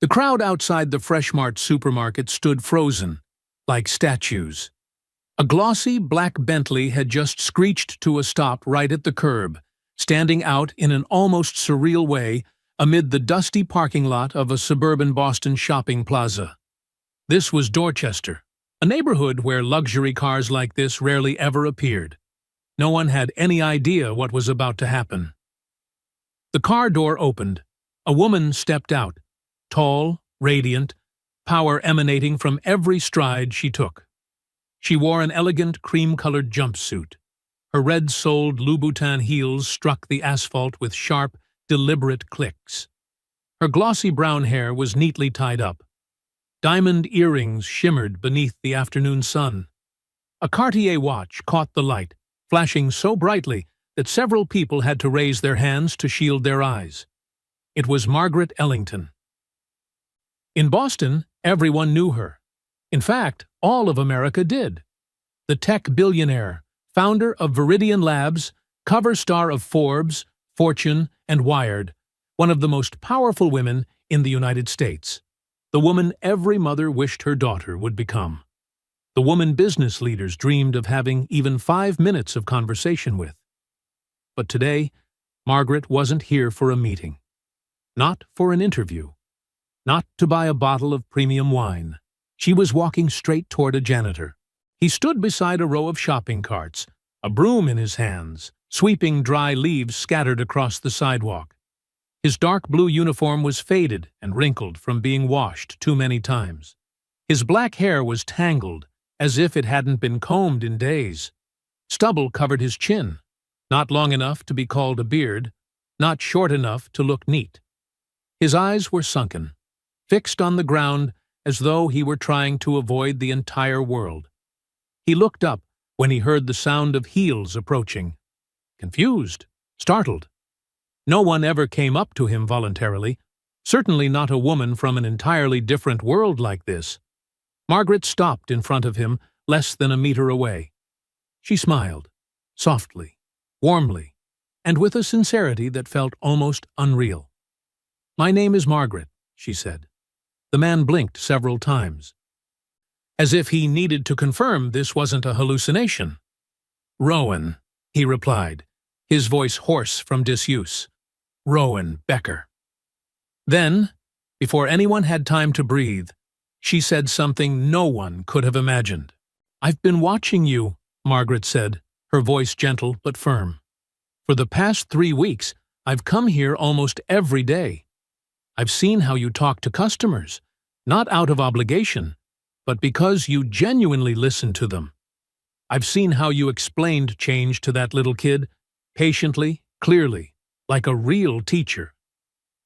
The crowd outside the Fresh Mart supermarket stood frozen, like statues. A glossy black Bentley had just screeched to a stop right at the curb, standing out in an almost surreal way amid the dusty parking lot of a suburban Boston shopping plaza. This was Dorchester, a neighborhood where luxury cars like this rarely ever appeared. No one had any idea what was about to happen. The car door opened. A woman stepped out, tall, radiant, power emanating from every stride she took. She wore an elegant cream-colored jumpsuit. Her red-soled Louboutin heels struck the asphalt with sharp, deliberate clicks. Her glossy brown hair was neatly tied up. Diamond earrings shimmered beneath the afternoon sun. A Cartier watch caught the light, flashing so brightly that several people had to raise their hands to shield their eyes. It was Margaret Ellington. In Boston, everyone knew her. In fact, all of America did. The tech billionaire, founder of Viridian Labs, cover star of Forbes, Fortune, and Wired, one of the most powerful women in the United States. The woman every mother wished her daughter would become. The woman business leaders dreamed of having even 5 minutes of conversation with. But today, Margaret wasn't here for a meeting. Not for an interview. Not to buy a bottle of premium wine. She was walking straight toward a janitor. He stood beside a row of shopping carts, a broom in his hands, sweeping dry leaves scattered across the sidewalk. His dark blue uniform was faded and wrinkled from being washed too many times. His black hair was tangled, as if it hadn't been combed in days. Stubble covered his chin, not long enough to be called a beard, not short enough to look neat. His eyes were sunken, fixed on the ground as though he were trying to avoid the entire world. He looked up when he heard the sound of heels approaching. Confused, startled. No one ever came up to him voluntarily, certainly not a woman from an entirely different world like this. Margaret stopped in front of him, less than a meter away. She smiled, softly, warmly, and with a sincerity that felt almost unreal. "My name is Margaret," she said. The man blinked several times, as if he needed to confirm this wasn't a hallucination. "Rowan," he replied, his voice hoarse from disuse. "Rowan Becker." Then, before anyone had time to breathe, she said something no one could have imagined. "I've been watching you," Margaret said, her voice gentle but firm. "For the past 3 weeks, I've come here almost every day. I've seen how you talk to customers, not out of obligation, but because you genuinely listen to them. I've seen how you explained change to that little kid, patiently, clearly, like a real teacher.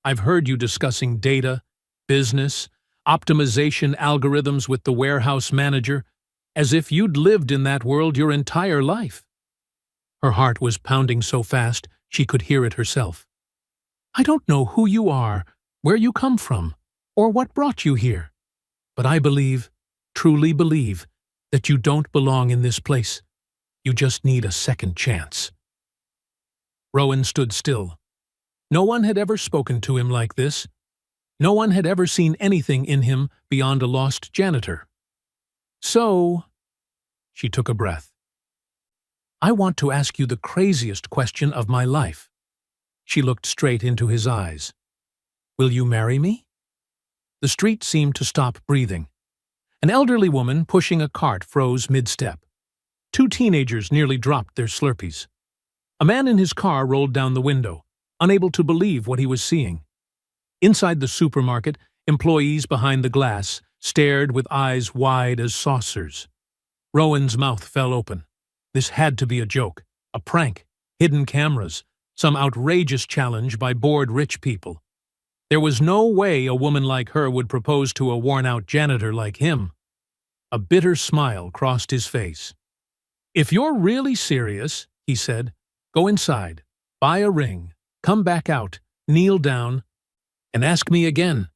I've heard you discussing data, business, optimization algorithms with the warehouse manager, as if you'd lived in that world your entire life." Her heart was pounding so fast she could hear it herself. "I don't know who you are, where you come from, or what brought you here, but I believe, truly believe, that you don't belong in this place. You just need a second chance." Rowan stood still. No one had ever spoken to him like this. No one had ever seen anything in him beyond a lost janitor. "So," she took a breath, "I want to ask you the craziest question of my life." She looked straight into his eyes. "Will you marry me?" The street seemed to stop breathing. An elderly woman pushing a cart froze mid-step. 2 teenagers nearly dropped their Slurpees. A man in his car rolled down the window, unable to believe what he was seeing. Inside the supermarket, employees behind the glass stared with eyes wide as saucers. Rowan's mouth fell open. This had to be a joke, a prank, hidden cameras, some outrageous challenge by bored rich people. There was no way a woman like her would propose to a worn-out janitor like him. A bitter smile crossed his face. "If you're really serious," he said, "go inside, buy a ring, come back out, kneel down, and ask me again,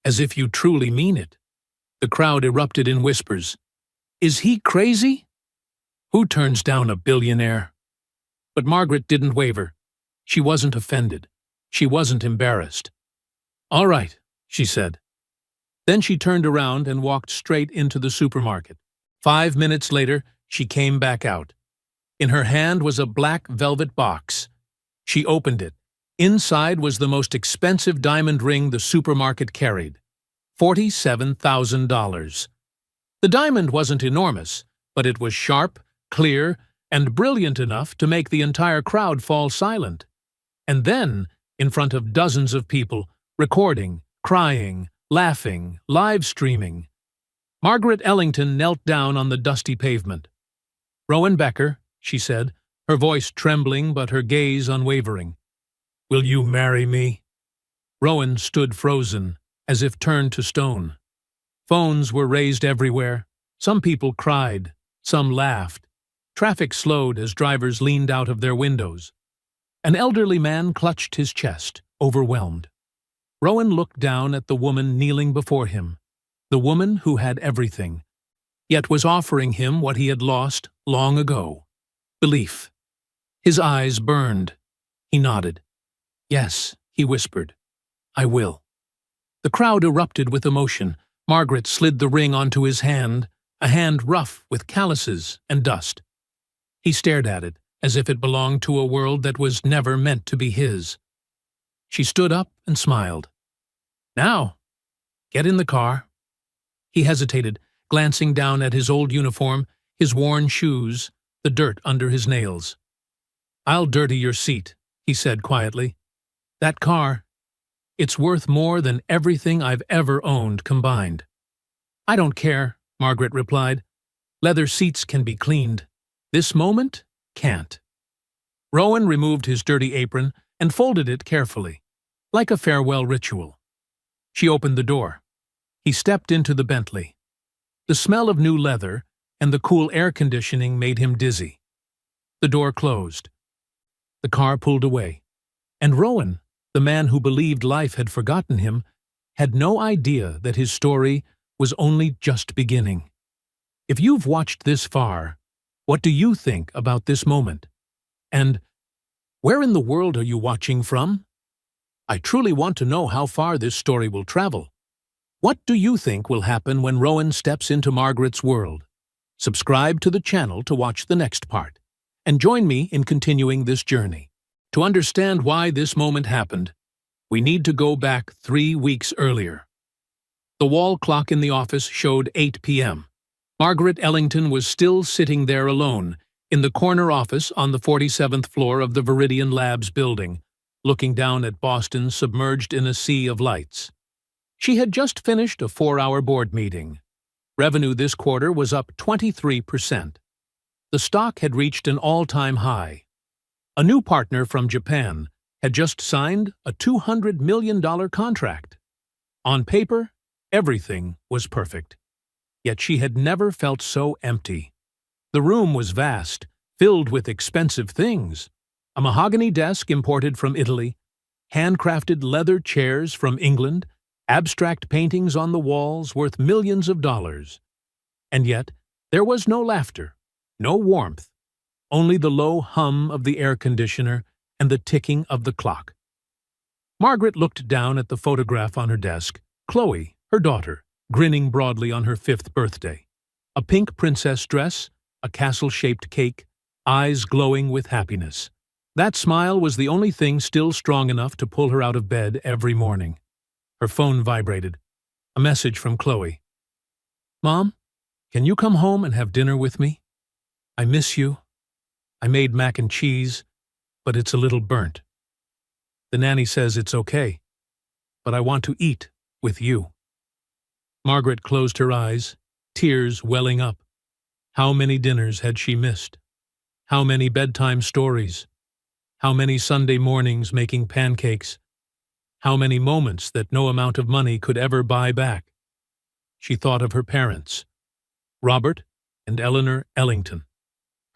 as if you truly mean it." The crowd erupted in whispers. "Is he crazy? Who turns down a billionaire?" But Margaret didn't waver. She wasn't offended. She wasn't embarrassed. "All right," she said. Then she turned around and walked straight into the supermarket. 5 minutes later, she came back out. In her hand was a black velvet box. She opened it. Inside was the most expensive diamond ring the supermarket carried. $47,000. The diamond wasn't enormous, but it was sharp, clear, and brilliant enough to make the entire crowd fall silent. And then, in front of dozens of people, recording, crying, laughing, live streaming, Margaret Ellington knelt down on the dusty pavement. "Rowan Becker," she said, her voice trembling but her gaze unwavering. "Will you marry me?" Rowan stood frozen, as if turned to stone. Phones were raised everywhere. Some people cried, some laughed. Traffic slowed as drivers leaned out of their windows. An elderly man clutched his chest, overwhelmed. Rowan looked down at the woman kneeling before him, the woman who had everything, yet was offering him what he had lost long ago: belief. His eyes burned. He nodded. "Yes," he whispered, "I will." The crowd erupted with emotion. Margaret slid the ring onto his hand, a hand rough with calluses and dust. He stared at it, as if it belonged to a world that was never meant to be his. She stood up and smiled. "Now, get in the car." He hesitated, glancing down at his old uniform, his worn shoes, the dirt under his nails. "I'll dirty your seat," he said quietly. "That car, it's worth more than everything I've ever owned combined." "I don't care," Margaret replied. "Leather seats can be cleaned. This moment can't." Rowan removed his dirty apron and folded it carefully, like a farewell ritual. She opened the door. He stepped into the Bentley. The smell of new leather and the cool air conditioning made him dizzy. The door closed. The car pulled away. And Rowan, the man who believed life had forgotten him, had no idea that his story was only just beginning. If you've watched this far, what do you think about this moment? And where in the world are you watching from? I truly want to know how far this story will travel. What do you think will happen when Rowan steps into Margaret's world? Subscribe to the channel to watch the next part, and join me in continuing this journey. To understand why this moment happened, we need to go back 3 weeks earlier. The wall clock in the office showed 8 p.m. Margaret Ellington was still sitting there alone, in the corner office on the 47th floor of the Viridian Labs building, looking down at Boston submerged in a sea of lights. She had just finished a 4-hour board meeting. Revenue this quarter was up 23%. The stock had reached an all-time high. A new partner from Japan had just signed a $200 million contract. On paper, everything was perfect. Yet she had never felt so empty. The room was vast, filled with expensive things. A mahogany desk imported from Italy, handcrafted leather chairs from England, abstract paintings on the walls worth millions of dollars. And yet, there was no laughter, no warmth, only the low hum of the air conditioner and the ticking of the clock. Margaret looked down at the photograph on her desk, Chloe, her daughter, grinning broadly on her 5th birthday. A pink princess dress, a castle-shaped cake, eyes glowing with happiness. That smile was the only thing still strong enough to pull her out of bed every morning. Her phone vibrated. A message from Chloe. "Mom, can you come home and have dinner with me? I miss you. I made mac and cheese, but it's a little burnt. The nanny says it's okay, but I want to eat with you." Margaret closed her eyes, tears welling up. How many dinners had she missed? How many bedtime stories? How many Sunday mornings making pancakes? How many moments that no amount of money could ever buy back? She thought of her parents, Robert and Eleanor Ellington.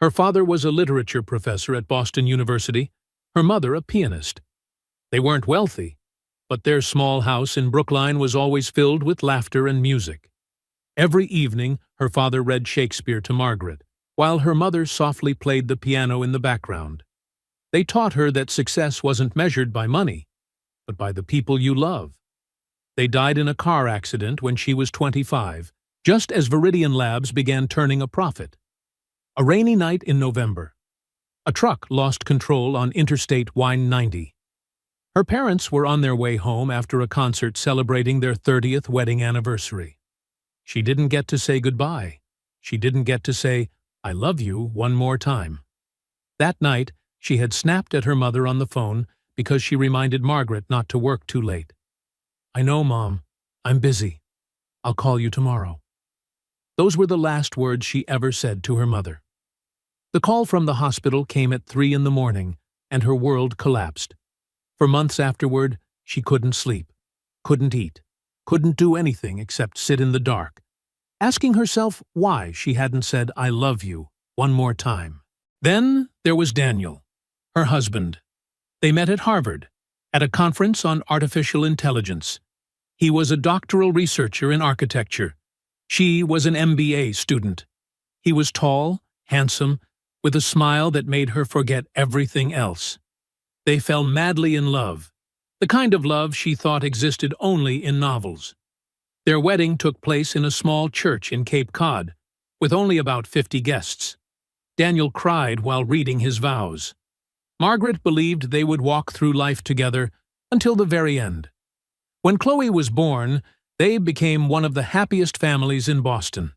Her father was a literature professor at Boston University, her mother a pianist. They weren't wealthy, but their small house in Brookline was always filled with laughter and music. Every evening, her father read Shakespeare to Margaret, while her mother softly played the piano in the background. They taught her that success wasn't measured by money, but by the people you love. They died in a car accident when she was 25, just as Viridian Labs began turning a profit. A rainy night in November. A truck lost control on Interstate Y-90. Her parents were on their way home after a concert celebrating their 30th wedding anniversary. She didn't get to say goodbye. She didn't get to say, "I love you" one more time. That night, she had snapped at her mother on the phone because she reminded Margaret not to work too late. "I know, Mom. I'm busy. I'll call you tomorrow." Those were the last words she ever said to her mother. The call from the hospital came at 3 in the morning, and her world collapsed. For months afterward, she couldn't sleep, couldn't eat, couldn't do anything except sit in the dark, asking herself why she hadn't said "I love you" one more time. Then there was Daniel, her husband. They met at Harvard, at a conference on artificial intelligence. He was a doctoral researcher in architecture. She was an MBA student. He was tall, handsome, with a smile that made her forget everything else. They fell madly in love, the kind of love she thought existed only in novels. Their wedding took place in a small church in Cape Cod, with only about 50 guests. Daniel cried while reading his vows. Margaret believed they would walk through life together until the very end. When Chloe was born, they became one of the happiest families in Boston.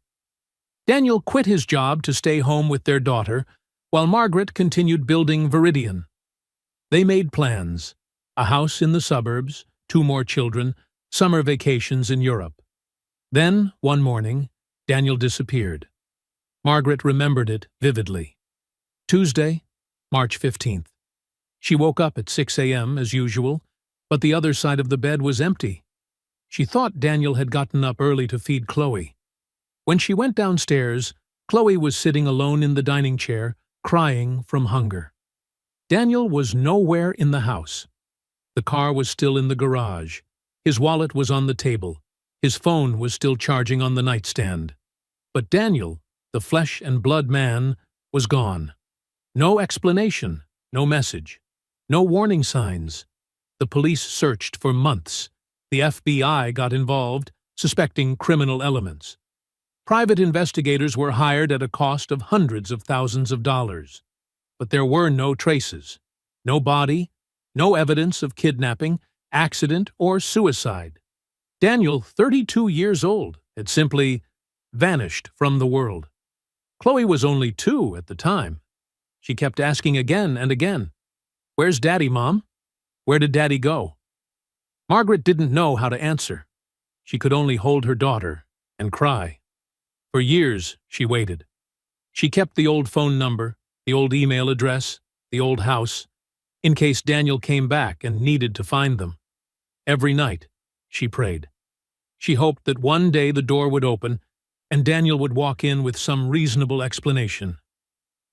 Daniel quit his job to stay home with their daughter, while Margaret continued building Viridian. They made plans: a house in the suburbs, 2 more children, summer vacations in Europe. Then, one morning, Daniel disappeared. Margaret remembered it vividly. Tuesday, March 15th. She woke up at 6 a.m. as usual, but the other side of the bed was empty. She thought Daniel had gotten up early to feed Chloe. When she went downstairs, Chloe was sitting alone in the dining chair, crying from hunger. Daniel was nowhere in the house. The car was still in the garage. His wallet was on the table. His phone was still charging on the nightstand. But Daniel, the flesh and blood man, was gone. No explanation, no message, no warning signs. The police searched for months. The FBI got involved, suspecting criminal elements. Private investigators were hired at a cost of hundreds of thousands of dollars. But there were no traces, no body, no evidence of kidnapping, accident, or suicide. Daniel, 32 years old, had simply vanished from the world. Chloe was only 2 at the time. She kept asking again and again, "Where's Daddy, Mom? Where did Daddy go?" Margaret didn't know how to answer. She could only hold her daughter and cry. For years, she waited. She kept the old phone number, the old email address, the old house, in case Daniel came back and needed to find them. Every night, she prayed. She hoped that one day the door would open and Daniel would walk in with some reasonable explanation.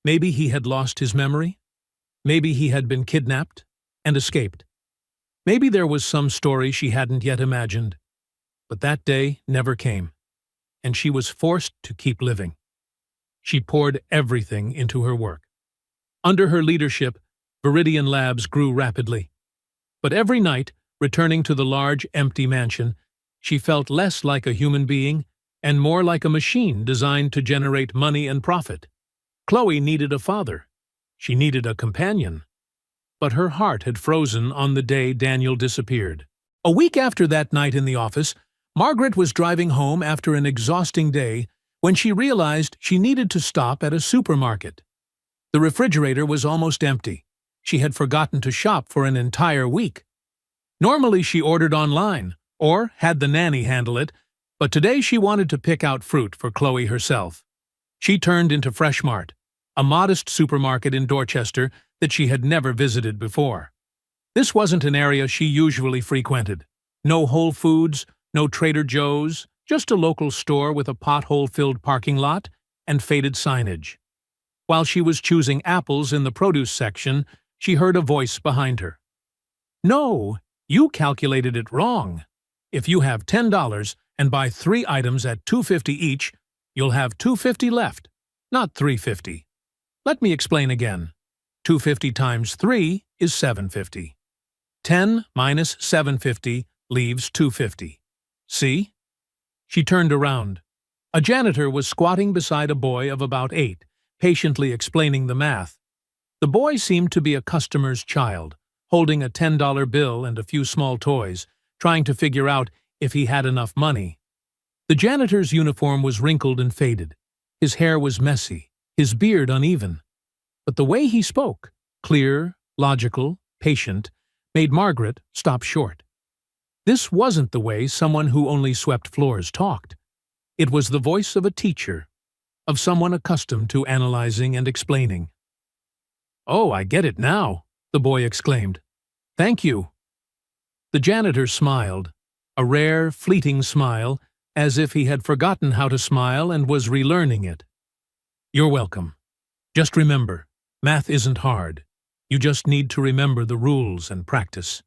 Maybe he had lost his memory. Maybe he had been kidnapped and escaped. Maybe there was some story she hadn't yet imagined. But that day never came, and she was forced to keep living. She poured everything into her work. Under her leadership, Viridian Labs grew rapidly. But every night, returning to the large, empty mansion, she felt less like a human being and more like a machine designed to generate money and profit. Chloe needed a father. She needed a companion. But her heart had frozen on the day Daniel disappeared. A week after that night in the office, Margaret was driving home after an exhausting day when she realized she needed to stop at a supermarket. The refrigerator was almost empty. She had forgotten to shop for an entire week. Normally she ordered online, or had the nanny handle it, but today she wanted to pick out fruit for Chloe herself. She turned into Freshmart, a modest supermarket in Dorchester that she had never visited before. This wasn't an area she usually frequented. No Whole Foods, no Trader Joe's, just a local store with a pothole-filled parking lot and faded signage. While she was choosing apples in the produce section, she heard a voice behind her. "No, you calculated it wrong. If you have $10 and buy 3 items at $2.50 each, you'll have $2.50 left, not $3.50. Let me explain again. $2.50 times 3 is $7.50. 10 minus $7.50 leaves $2.50. See? She turned around. A janitor was squatting beside a boy of about 8, patiently explaining the math. The boy seemed to be a customer's child, holding a $10 bill and a few small toys, trying to figure out if he had enough money. The janitor's uniform was wrinkled and faded. His hair was messy, his beard uneven. But the way he spoke, clear, logical, patient, made Margaret stop short. This wasn't the way someone who only swept floors talked. It was the voice of a teacher, of someone accustomed to analyzing and explaining. "Oh, I get it now," the boy exclaimed. "Thank you." The janitor smiled, a rare, fleeting smile, as if he had forgotten how to smile and was relearning it. "You're welcome. Just remember, math isn't hard. You just need to remember the rules and practice."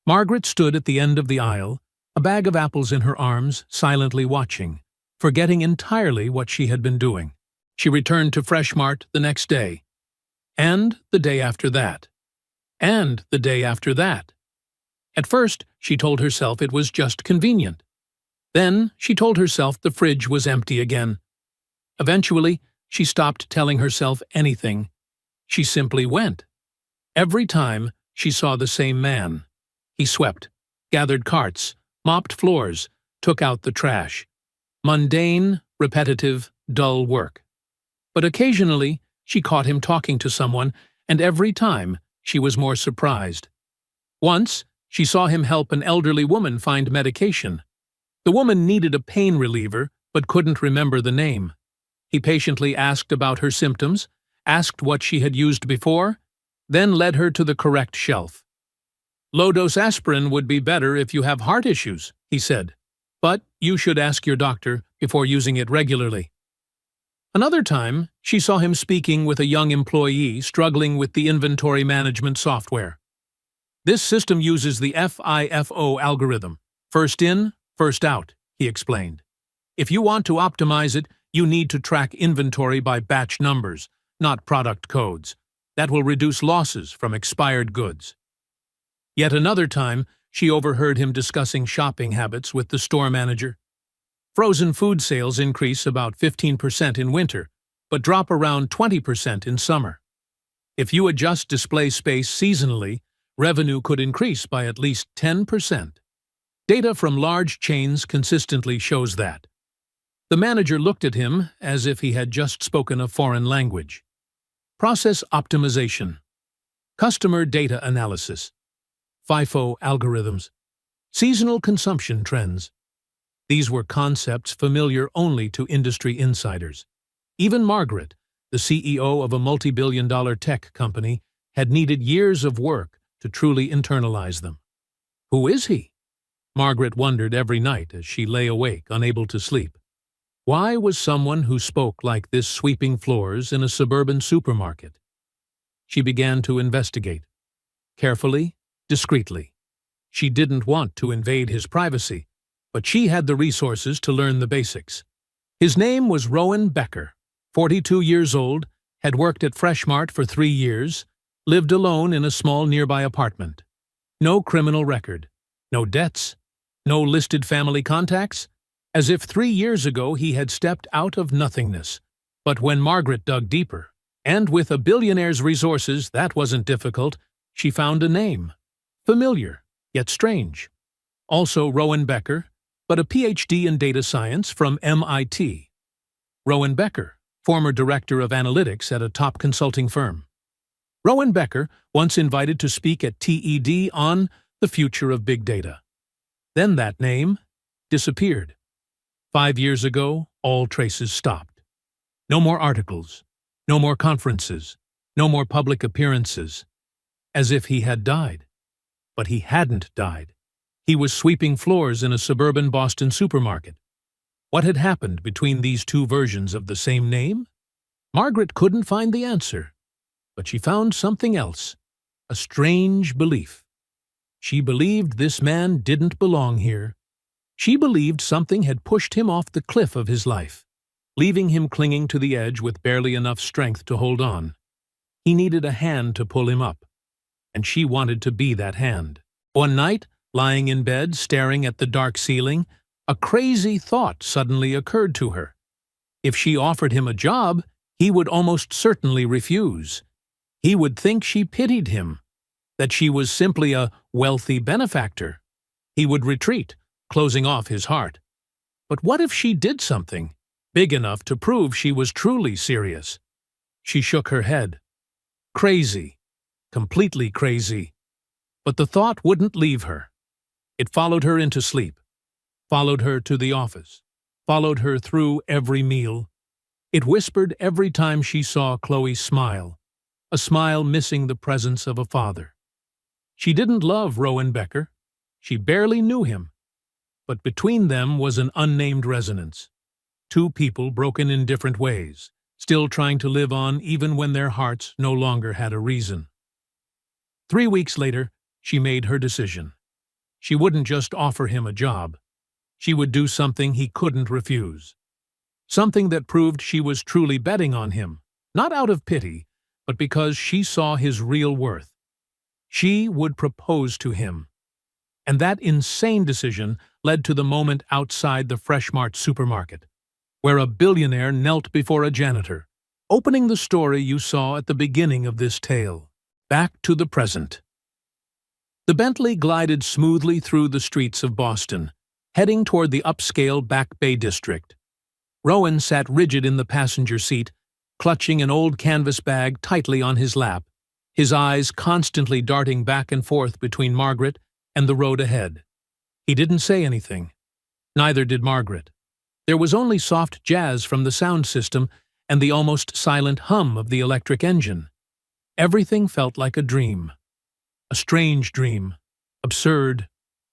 Margaret stood at the end of the aisle, a bag of apples in her arms, silently watching, forgetting entirely what she had been doing. She returned to Fresh Mart the next day, and the day after that, and the day after that. At first, she told herself it was just convenient. Then, she told herself the fridge was empty again. Eventually, she stopped telling herself anything. She simply went. Every time, she saw the same man. He swept, gathered carts, mopped floors, took out the trash. Mundane, repetitive, dull work. But occasionally, she caught him talking to someone, and every time, she was more surprised. Once, she saw him help an elderly woman find medication. The woman needed a pain reliever, but couldn't remember the name. He patiently asked about her symptoms, asked what she had used before, then led her to the correct shelf. "Low-dose aspirin would be better if you have heart issues," he said, "but you should ask your doctor before using it regularly." Another time, she saw him speaking with a young employee struggling with the inventory management software. "This system uses the FIFO algorithm, first in, first out," he explained. "If you want to optimize it, you need to track inventory by batch numbers, not product codes. That will reduce losses from expired goods." Yet another time, she overheard him discussing shopping habits with the store manager. Frozen food sales increase about 15% in winter, but drop around 20% in summer. If you adjust display space seasonally, revenue could increase by at least 10%. Data from large chains consistently shows that. The manager looked at him as if he had just spoken a foreign language. Process optimization, customer data analysis, FIFO algorithms, seasonal consumption trends. These were concepts familiar only to industry insiders. Even Margaret, the CEO of a multi-billion-dollar tech company, had needed years of work to truly internalize them. Who is he? Margaret wondered every night as she lay awake, unable to sleep. Why was someone who spoke like this sweeping floors in a suburban supermarket? She began to investigate. Carefully, discreetly. She didn't want to invade his privacy, but she had the resources to learn the basics. His name was Rowan Becker, 42 years old, had worked at Fresh Mart for 3 years, lived alone in a small nearby apartment. No criminal record, no debts, no listed family contacts, as if 3 years ago he had stepped out of nothingness. But when Margaret dug deeper, and with a billionaire's resources that wasn't difficult, she found a name. Familiar, yet strange. Also Rowan Becker, but a PhD in data science from MIT. Rowan Becker, former director of analytics at a top consulting firm. Rowan Becker, once invited to speak at TED on the future of big data. Then that name disappeared. 5 years ago, all traces stopped. No more articles, no more conferences, no more public appearances. As if he had died. But he hadn't died. He was sweeping floors in a suburban Boston supermarket. What had happened between these two versions of the same name? Margaret couldn't find the answer, but she found something else, a strange belief. She believed this man didn't belong here. She believed something had pushed him off the cliff of his life, leaving him clinging to the edge with barely enough strength to hold on. He needed a hand to pull him up, and she wanted to be that hand. One night, Lying in bed, staring at the dark ceiling, a crazy thought suddenly occurred to her. If she offered him a job, he would almost certainly refuse. He would think she pitied him, that she was simply a wealthy benefactor. He would retreat, closing off his heart. But what if she did something big enough to prove she was truly serious? She shook her head. Crazy. Completely crazy. But the thought wouldn't leave her. It followed her into sleep, followed her to the office, followed her through every meal. It whispered every time she saw Chloe smile, a smile missing the presence of a father. She didn't love Rowan Becker. She barely knew him. But between them was an unnamed resonance. Two people broken in different ways, still trying to live on even when their hearts no longer had a reason. 3 weeks later, she made her decision. She wouldn't just offer him a job. She would do something he couldn't refuse. Something that proved she was truly betting on him, not out of pity, but because she saw his real worth. She would propose to him. And that insane decision led to the moment outside the Fresh Mart supermarket, where a billionaire knelt before a janitor, opening the story you saw at the beginning of this tale. Back to the present. The Bentley glided smoothly through the streets of Boston, heading toward the upscale Back Bay district. Rowan sat rigid in the passenger seat, clutching an old canvas bag tightly on his lap, his eyes constantly darting back and forth between Margaret and the road ahead. He didn't say anything. Neither did Margaret. There was only soft jazz from the sound system and the almost silent hum of the electric engine. Everything felt like a dream. A strange dream, absurd,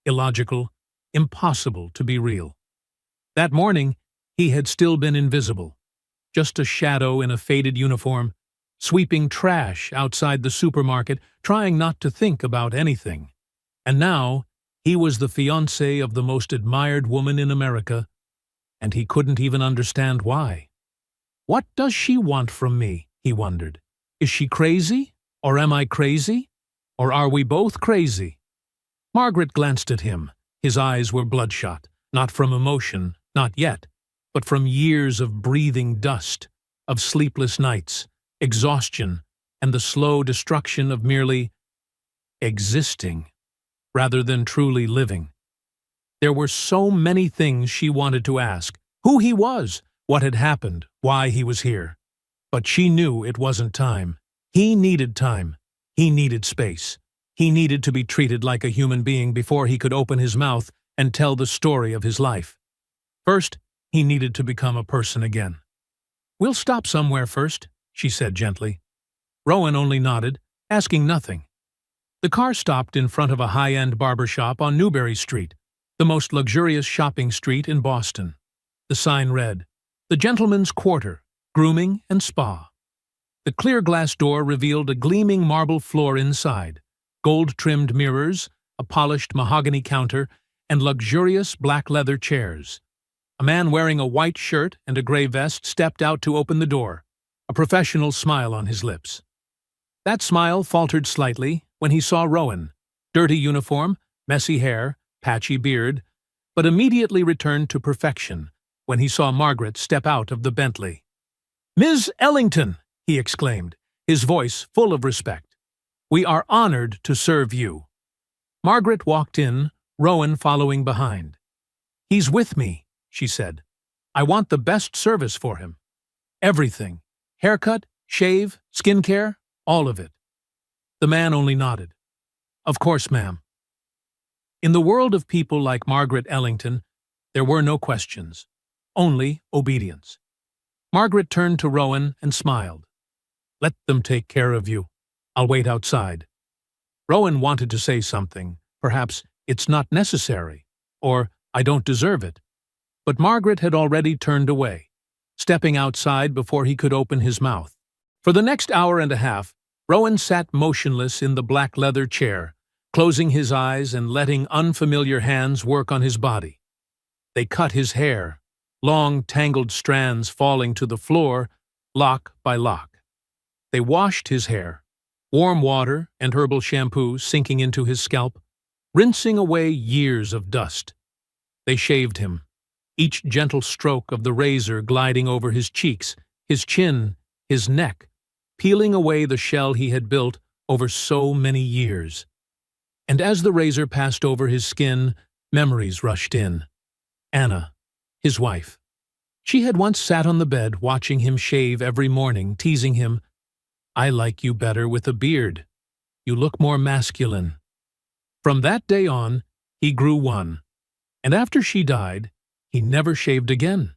illogical, impossible to be real. That morning, he had still been invisible, just a shadow in a faded uniform, sweeping trash outside the supermarket, trying not to think about anything. And now, he was the fiancé of the most admired woman in America, and he couldn't even understand why. What does she want from me, he wondered. Is she crazy, or am I crazy? Or are we both crazy? Margaret glanced at him. His eyes were bloodshot, not from emotion, not yet, but from years of breathing dust, of sleepless nights, exhaustion, and the slow destruction of merely existing, rather than truly living. There were so many things she wanted to ask: who he was, what had happened, why he was here. But she knew it wasn't time. He needed time. He needed space. He needed to be treated like a human being before he could open his mouth and tell the story of his life. First, he needed to become a person again. "We'll stop somewhere first," she said gently. Rowan only nodded, asking nothing. The car stopped in front of a high-end barber shop on Newbury Street, the most luxurious shopping street in Boston. The sign read, "The Gentleman's Quarter, Grooming and Spa." The clear glass door revealed a gleaming marble floor inside, gold-trimmed mirrors, a polished mahogany counter, and luxurious black leather chairs. A man wearing a white shirt and a gray vest stepped out to open the door, a professional smile on his lips. That smile faltered slightly when he saw Rowan, dirty uniform, messy hair, patchy beard, but immediately returned to perfection when he saw Margaret step out of the Bentley. "Ms. Ellington!" he exclaimed, his voice full of respect. "We are honored to serve you." Margaret walked in, Rowan following behind. "He's with me," she said. "I want the best service for him. Everything. Haircut, shave, skincare, all of it." The man only nodded. "Of course, ma'am." In the world of people like Margaret Ellington, there were no questions, only obedience. Margaret turned to Rowan and smiled. "Let them take care of you. I'll wait outside." Rowan wanted to say something, perhaps, "It's not necessary," or "I don't deserve it." But Margaret had already turned away, stepping outside before he could open his mouth. For the next hour and a half, Rowan sat motionless in the black leather chair, closing his eyes and letting unfamiliar hands work on his body. They cut his hair, long tangled strands falling to the floor, lock by lock. They washed his hair, warm water and herbal shampoo sinking into his scalp, rinsing away years of dust. They shaved him, each gentle stroke of the razor gliding over his cheeks, his chin, his neck, peeling away the shell he had built over so many years. And as the razor passed over his skin, memories rushed in. Anna, his wife. She had once sat on the bed watching him shave every morning, teasing him, "I like you better with a beard. You look more masculine." From that day on, he grew one, and after she died, he never shaved again,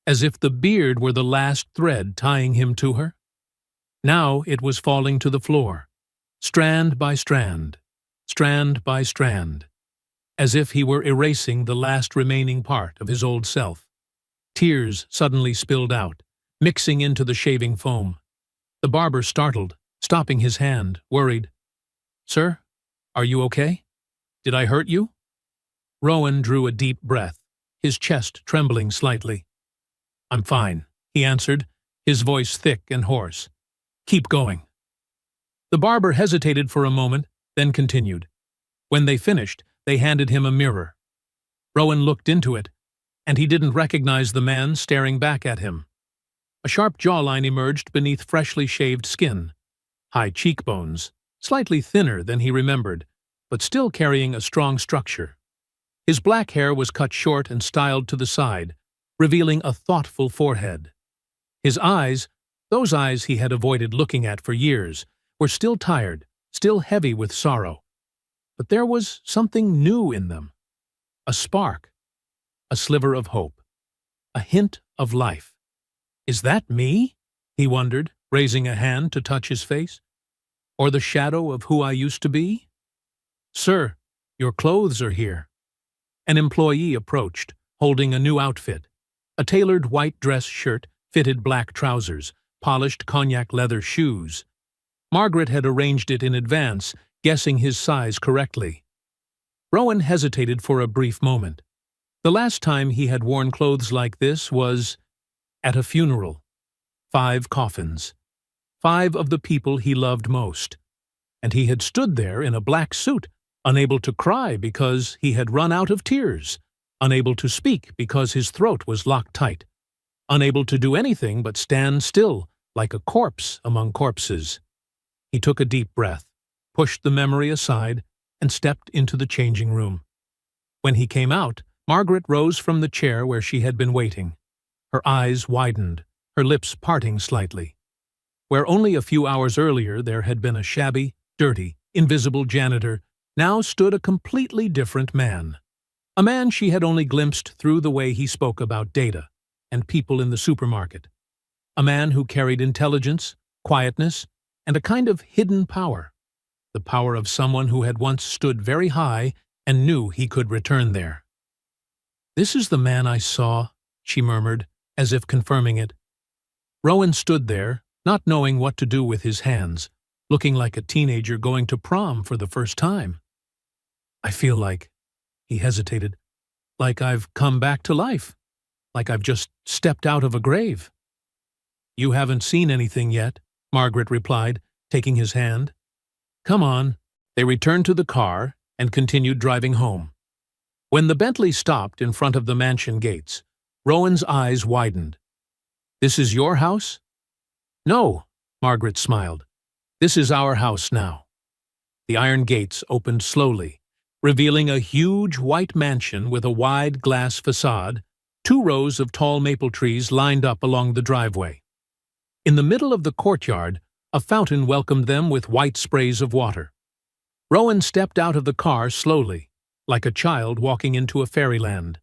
as if the beard were the last thread tying him to her. Now it was falling to the floor, strand by strand, strand by strand, as if he were erasing the last remaining part of his old self. Tears suddenly spilled out, mixing into the shaving foam. The barber startled, stopping his hand, worried. "Sir, are you okay? Did I hurt you?" Rowan drew a deep breath, his chest trembling slightly. "I'm fine," he answered, his voice thick and hoarse. "Keep going." The barber hesitated for a moment, then continued. When they finished, they handed him a mirror. Rowan looked into it, and he didn't recognize the man staring back at him. A sharp jawline emerged beneath freshly shaved skin, high cheekbones, slightly thinner than he remembered, but still carrying a strong structure. His black hair was cut short and styled to the side, revealing a thoughtful forehead. His eyes, those eyes he had avoided looking at for years, were still tired, still heavy with sorrow. But there was something new in them. A spark, a sliver of hope, a hint of life. "Is that me?" he wondered, raising a hand to touch his face. "Or the shadow of who I used to be?" "Sir, your clothes are here." An employee approached, holding a new outfit, a tailored white dress shirt, fitted black trousers, polished cognac leather shoes. Margaret had arranged it in advance, guessing his size correctly. Rowan hesitated for a brief moment. The last time he had worn clothes like this was at a funeral. 5 coffins. 5 of the people he loved most. And he had stood there in a black suit, unable to cry because he had run out of tears, unable to speak because his throat was locked tight, unable to do anything but stand still, like a corpse among corpses. He took a deep breath, pushed the memory aside, and stepped into the changing room. When he came out, Margaret rose from the chair where she had been waiting. Her eyes widened, her lips parting slightly. Where only a few hours earlier there had been a shabby, dirty, invisible janitor, now stood a completely different man. A man she had only glimpsed through the way he spoke about data and people in the supermarket. A man who carried intelligence, quietness, and a kind of hidden power. The power of someone who had once stood very high and knew he could return there. "This is the man I saw," she murmured, as if confirming it. Rowan stood there, not knowing what to do with his hands, looking like a teenager going to prom for the first time. "I feel like," he hesitated, "like I've come back to life, like I've just stepped out of a grave." "You haven't seen anything yet," Margaret replied, taking his hand. "Come on." They returned to the car and continued driving home. When the Bentley stopped in front of the mansion gates, Rowan's eyes widened. "This is your house?" "No," Margaret smiled. "This is our house now." The iron gates opened slowly, revealing a huge white mansion with a wide glass facade, 2 rows of tall maple trees lined up along the driveway. In the middle of the courtyard, a fountain welcomed them with white sprays of water. Rowan stepped out of the car slowly, like a child walking into a fairyland.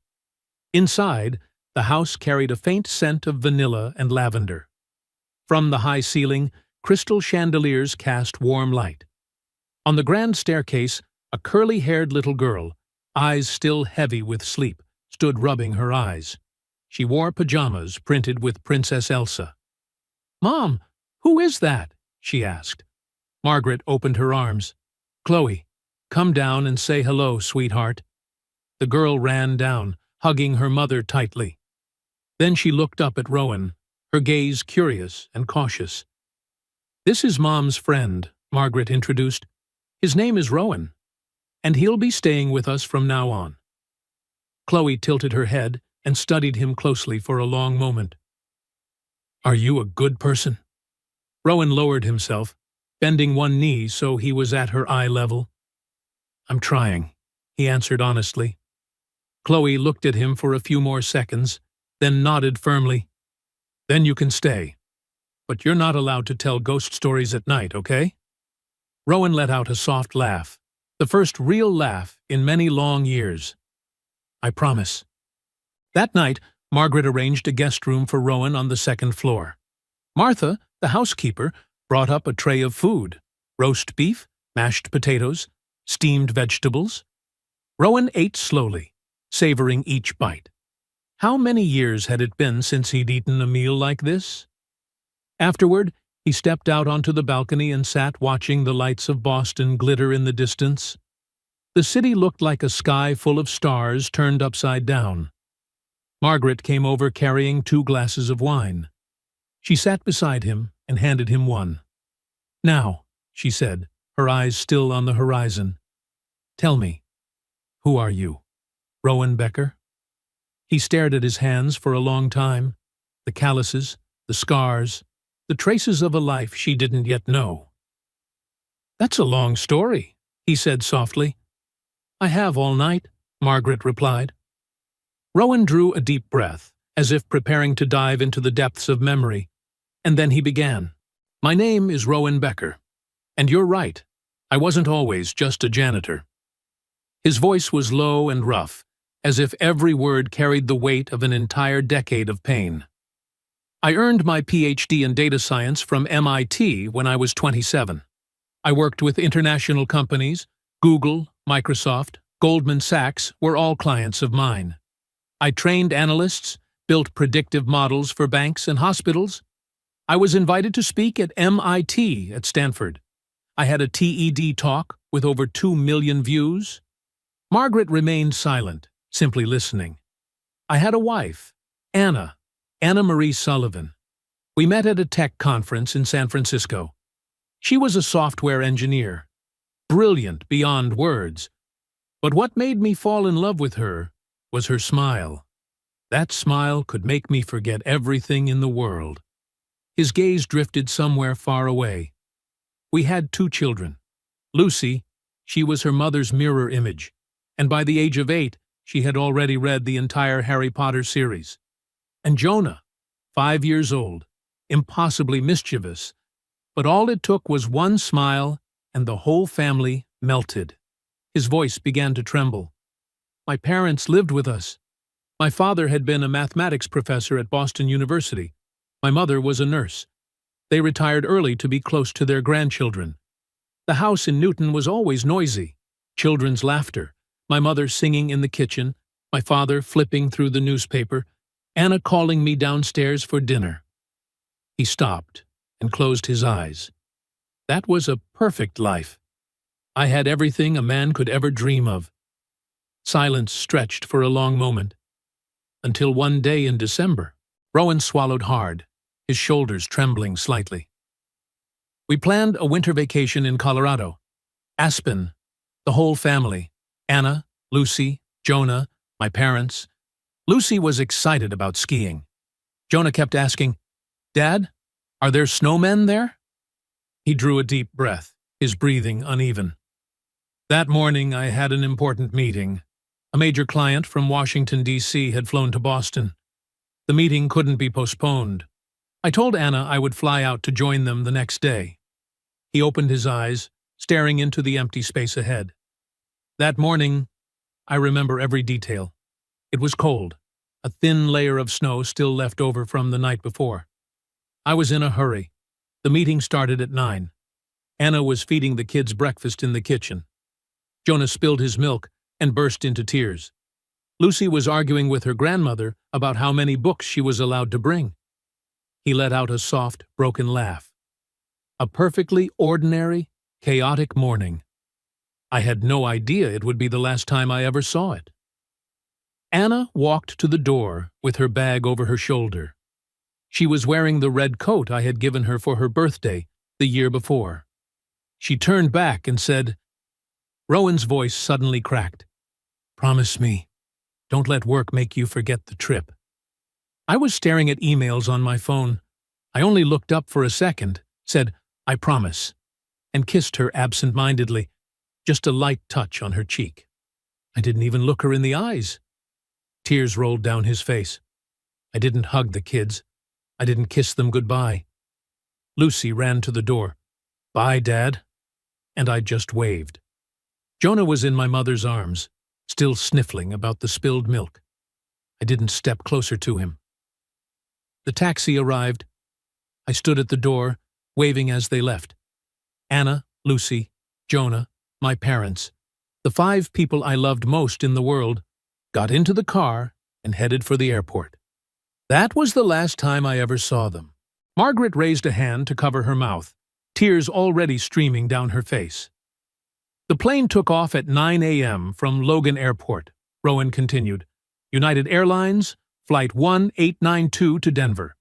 Inside, the house carried a faint scent of vanilla and lavender. From the high ceiling, crystal chandeliers cast warm light. On the grand staircase, a curly-haired little girl, eyes still heavy with sleep, stood rubbing her eyes. She wore pajamas printed with Princess Elsa. "Mom, who is that?" she asked. Margaret opened her arms. "Chloe, come down and say hello, sweetheart." The girl ran down, hugging her mother tightly. Then she looked up at Rowan, her gaze curious and cautious. "This is Mom's friend," Margaret introduced. "His name is Rowan." and he'll be staying with us from now on." Chloe tilted her head and studied him closely for a long moment. "Are you a good person?" Rowan lowered himself, bending one knee so he was at her eye level. "I'm trying," he answered honestly. Chloe looked at him for a few more seconds, then nodded firmly. "Then you can stay. But you're not allowed to tell ghost stories at night, okay?" Rowan let out a soft laugh, the first real laugh in many long years. "I promise." That night, Margaret arranged a guest room for Rowan on the second floor. Martha, the housekeeper, brought up a tray of food: roast beef, mashed potatoes, steamed vegetables. Rowan ate slowly, savoring each bite. How many years had it been since he'd eaten a meal like this? Afterward, he stepped out onto the balcony and sat watching the lights of Boston glitter in the distance. The city looked like a sky full of stars turned upside down. Margaret came over carrying 2 glasses of wine. She sat beside him and handed him one. "Now," she said, her eyes still on the horizon, "tell me, who are you? Rowan Becker?" He stared at his hands for a long time, the calluses, the scars, the traces of a life she didn't yet know. "That's a long story," he said softly. "I have all night," Margaret replied. Rowan drew a deep breath, as if preparing to dive into the depths of memory, and then he began. "My name is Rowan Becker, and you're right, I wasn't always just a janitor." His voice was low and rough, as if every word carried the weight of an entire decade of pain. "I earned my PhD in data science from MIT when I was 27. I worked with international companies. Google, Microsoft, Goldman Sachs were all clients of mine. I trained analysts, built predictive models for banks and hospitals. I was invited to speak at MIT at Stanford. I had a TED talk with over 2 million views." Margaret remained silent, simply listening. "I had a wife, Anna Marie Sullivan. We met at a tech conference in San Francisco. She was a software engineer, brilliant beyond words. But what made me fall in love with her was her smile. That smile could make me forget everything in the world." His gaze drifted somewhere far away. "We had 2 children. Lucy, she was her mother's mirror image, and by the age of 8, she had already read the entire Harry Potter series. And Jonah, 5 years old, impossibly mischievous, but all it took was one smile and the whole family melted." His voice began to tremble. "My parents lived with us. My father had been a mathematics professor at Boston University. My mother was a nurse. They retired early to be close to their grandchildren. The house in Newton was always noisy. Children's laughter, my mother singing in the kitchen, my father flipping through the newspaper, Anna calling me downstairs for dinner." He stopped and closed his eyes. "That was a perfect life. I had everything a man could ever dream of." Silence stretched for a long moment, until one day in December. Rowan swallowed hard, his shoulders trembling slightly. "We planned a winter vacation in Colorado. Aspen, the whole family. Anna, Lucy, Jonah, my parents. Lucy was excited about skiing. Jonah kept asking, 'Dad, are there snowmen there?' He drew a deep breath, his breathing uneven. That morning I had an important meeting. A major client from Washington, D.C. had flown to Boston. The meeting couldn't be postponed. I told Anna I would fly out to join them the next day." He opened his eyes, staring into the empty space ahead. "That morning, I remember every detail. It was cold, a thin layer of snow still left over from the night before. I was in a hurry. The meeting started at 9. Anna was feeding the kids breakfast in the kitchen. Jonah spilled his milk and burst into tears. Lucy was arguing with her grandmother about how many books she was allowed to bring. He let out a soft, broken laugh. A perfectly ordinary, chaotic morning. I had no idea it would be the last time I ever saw it. Anna walked to the door with her bag over her shoulder. She was wearing the red coat I had given her for her birthday the year before. She turned back and said, Rowan's voice suddenly cracked. Promise me. Don't let work make you forget the trip. I was staring at emails on my phone. I only looked up for a second, said, I promise, and kissed her absent-mindedly, just a light touch on her cheek. I didn't even look her in the eyes. Tears rolled down his face. I didn't hug the kids. I didn't kiss them goodbye. Lucy ran to the door. Bye, Dad. And I just waved. Jonah was in my mother's arms, still sniffling about the spilled milk. I didn't step closer to him. The taxi arrived. I stood at the door, waving as they left. Anna, Lucy, Jonah, my parents, the 5 people I loved most in the world, got into the car and headed for the airport. That was the last time I ever saw them. Margaret raised a hand to cover her mouth, tears already streaming down her face. The plane took off at 9 a.m. from Logan Airport, Rowan continued. United Airlines, Flight 1892 to Denver.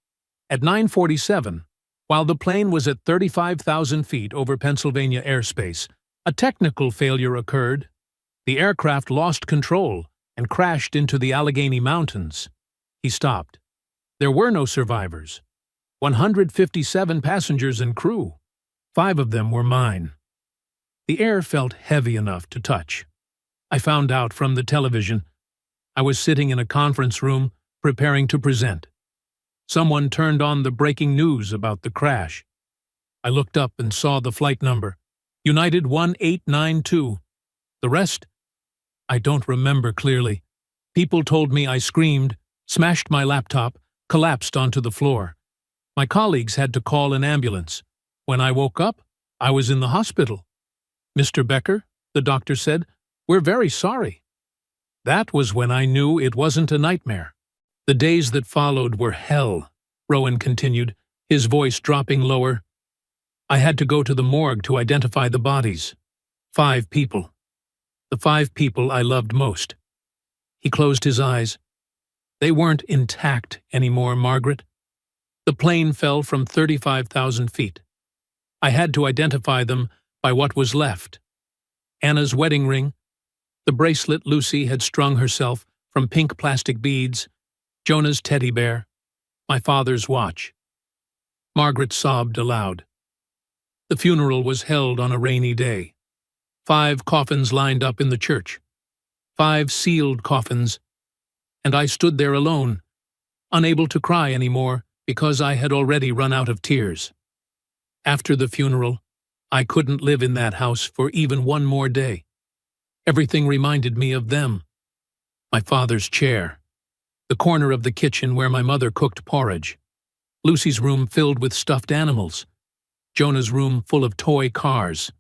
At 9:47, while the plane was at 35,000 feet over Pennsylvania airspace, a technical failure occurred. The aircraft lost control and crashed into the Allegheny Mountains. He stopped. There were no survivors. 157 passengers and crew. 5 of them were mine. The air felt heavy enough to touch. I found out from the television. I was sitting in a conference room, preparing to present. Someone turned on the breaking news about the crash. I looked up and saw the flight number, United 1892. The rest? I don't remember clearly. People told me I screamed, smashed my laptop, collapsed onto the floor. My colleagues had to call an ambulance. When I woke up, I was in the hospital. Mr. Becker, the doctor said, we're very sorry. That was when I knew it wasn't a nightmare. The days that followed were hell, Rowan continued, his voice dropping lower. I had to go to the morgue to identify the bodies. 5 people. The 5 people I loved most. He closed his eyes. They weren't intact anymore, Margaret. The plane fell from 35,000 feet. I had to identify them by what was left. Anna's wedding ring, the bracelet Lucy had strung herself from pink plastic beads, Jonah's teddy bear, my father's watch. Margaret sobbed aloud. The funeral was held on a rainy day. 5 coffins lined up in the church. 5 sealed coffins. And I stood there alone, unable to cry anymore because I had already run out of tears. After the funeral, I couldn't live in that house for even one more day. Everything reminded me of them. My father's chair, the corner of the kitchen where my mother cooked porridge, Lucy's room filled with stuffed animals, Jonah's room full of toy cars.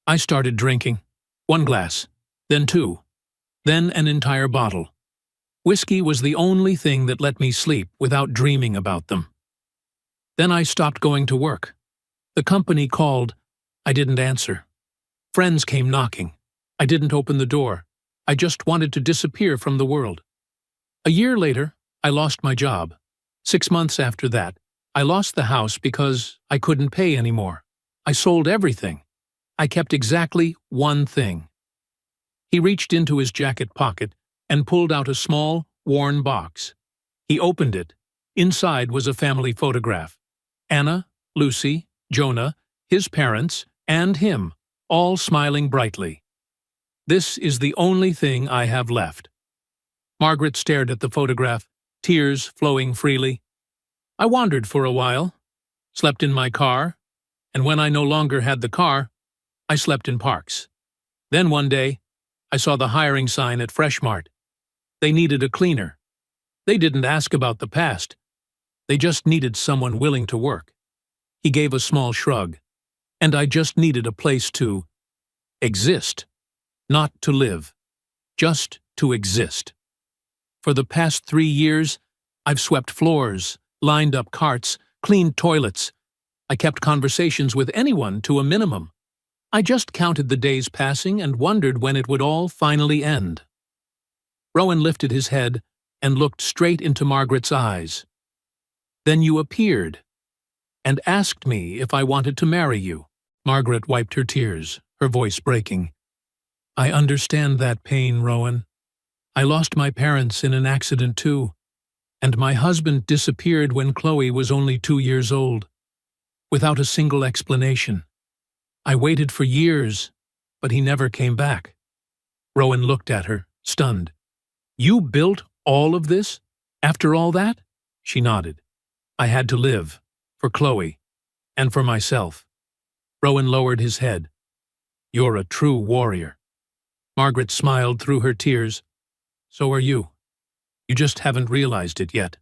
I started drinking. 1 glass, then 2, then an entire bottle. Whiskey was the only thing that let me sleep without dreaming about them. Then I stopped going to work. The company called. I didn't answer. Friends came knocking. I didn't open the door. I just wanted to disappear from the world. A year later, I lost my job. 6 months after that, I lost the house because I couldn't pay anymore. I sold everything. I kept exactly one thing. He reached into his jacket pocket and pulled out a small, worn box. He opened it. Inside was a family photograph. Anna, Lucy, Jonah, his parents, and him, all smiling brightly. This is the only thing I have left. Margaret stared at the photograph, tears flowing freely. I wandered for a while, slept in my car, and when I no longer had the car, I slept in parks. Then one day, I saw the hiring sign at Freshmart. They needed a cleaner. They didn't ask about the past. They just needed someone willing to work. He gave a small shrug. And I just needed a place to exist. Not to live. Just to exist. For the past 3 years, I've swept floors, lined up carts, cleaned toilets. I kept conversations with anyone to a minimum. I just counted the days passing and wondered when it would all finally end. Rowan lifted his head and looked straight into Margaret's eyes. Then you appeared and asked me if I wanted to marry you. Margaret wiped her tears, her voice breaking. I understand that pain, Rowan. I lost my parents in an accident too, and my husband disappeared when Chloe was only 2 years old, without a single explanation. I waited for years, but he never came back. Rowan looked at her, stunned. You built all of this? After all that? She nodded. I had to live, for Chloe, and for myself. Rowan lowered his head. You're a true warrior. Margaret smiled through her tears. So are you. You just haven't realized it yet.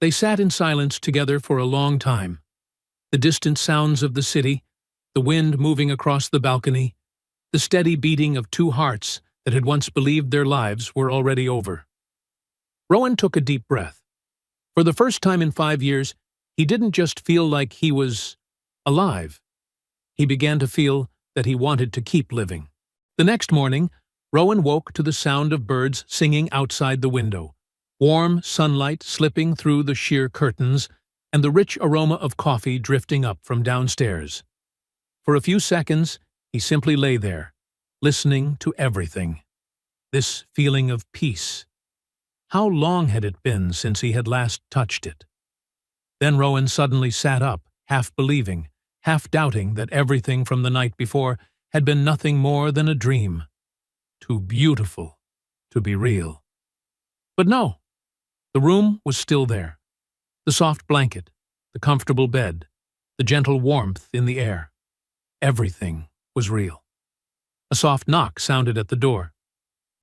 They sat in silence together for a long time. The distant sounds of the city, the wind moving across the balcony, the steady beating of two hearts that had once believed their lives were already over. Rowan took a deep breath. For the first time in 5 years, he didn't just feel like he was alive. He began to feel that he wanted to keep living. The next morning, Rowan woke to the sound of birds singing outside the window, warm sunlight slipping through the sheer curtains, and the rich aroma of coffee drifting up from downstairs. For a few seconds, he simply lay there, listening to everything. This feeling of peace. How long had it been since he had last touched it? Then Rowan suddenly sat up, half believing, half doubting that everything from the night before had been nothing more than a dream. Too beautiful to be real. But no, the room was still there. The soft blanket, the comfortable bed, the gentle warmth in the air. Everything was real. A soft knock sounded at the door.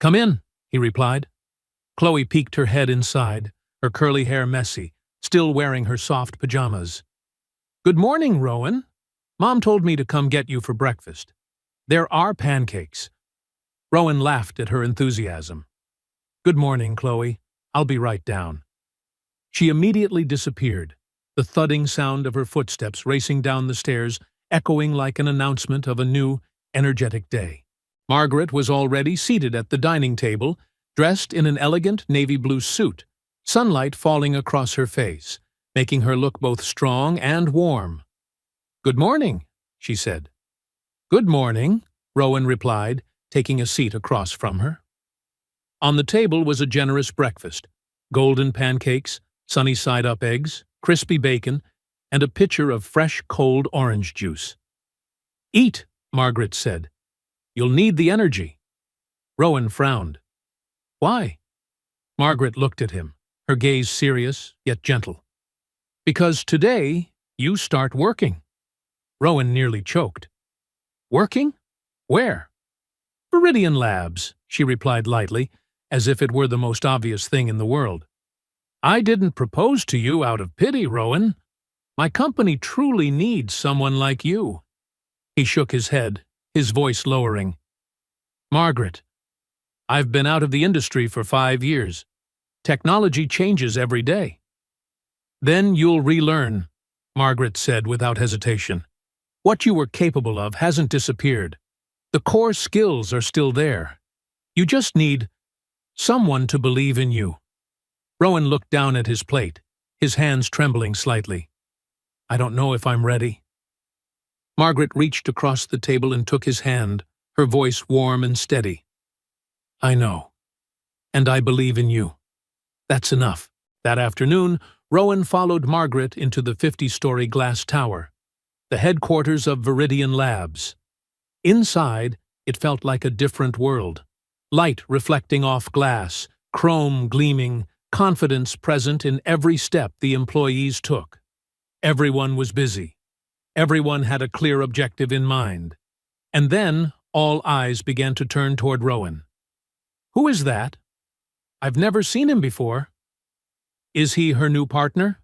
Come in, he replied. Chloe peeked her head inside, her curly hair messy, still wearing her soft pajamas. Good morning, Rowan. Mom told me to come get you for breakfast. There are pancakes. Rowan laughed at her enthusiasm. Good morning, Chloe. I'll be right down. She immediately disappeared, the thudding sound of her footsteps racing down the stairs echoing like an announcement of a new, energetic day. Margaret was already seated at the dining table, dressed in an elegant navy blue suit, sunlight falling across her face, making her look both strong and warm. Good morning, she said. Good morning, Rowan replied, taking a seat across from her. On the table was a generous breakfast, golden pancakes, sunny side-up eggs, crispy bacon, and a pitcher of fresh, cold orange juice. Eat, Margaret said. You'll need the energy. Rowan frowned. Why? Margaret looked at him, her gaze serious yet gentle. Because today you start working. Rowan nearly choked. Working? Where? Viridian Labs, she replied lightly, as if it were the most obvious thing in the world. I didn't propose to you out of pity, Rowan. My company truly needs someone like you. He shook his head, his voice lowering. Margaret, I've been out of the industry for 5 years. Technology changes every day. Then you'll relearn, Margaret said without hesitation. What you were capable of hasn't disappeared. The core skills are still there. You just need someone to believe in you. Rowan looked down at his plate, his hands trembling slightly. I don't know if I'm ready. Margaret reached across the table and took his hand, her voice warm and steady. I know. And I believe in you. That's enough. That afternoon, Rowan followed Margaret into the 50-story glass tower, the headquarters of Viridian Labs. Inside, it felt like a different world. Light reflecting off glass, chrome gleaming, confidence present in every step the employees took. Everyone was busy. Everyone had a clear objective in mind. And then, all eyes began to turn toward Rowan. Who is that? I've never seen him before. Is he her new partner?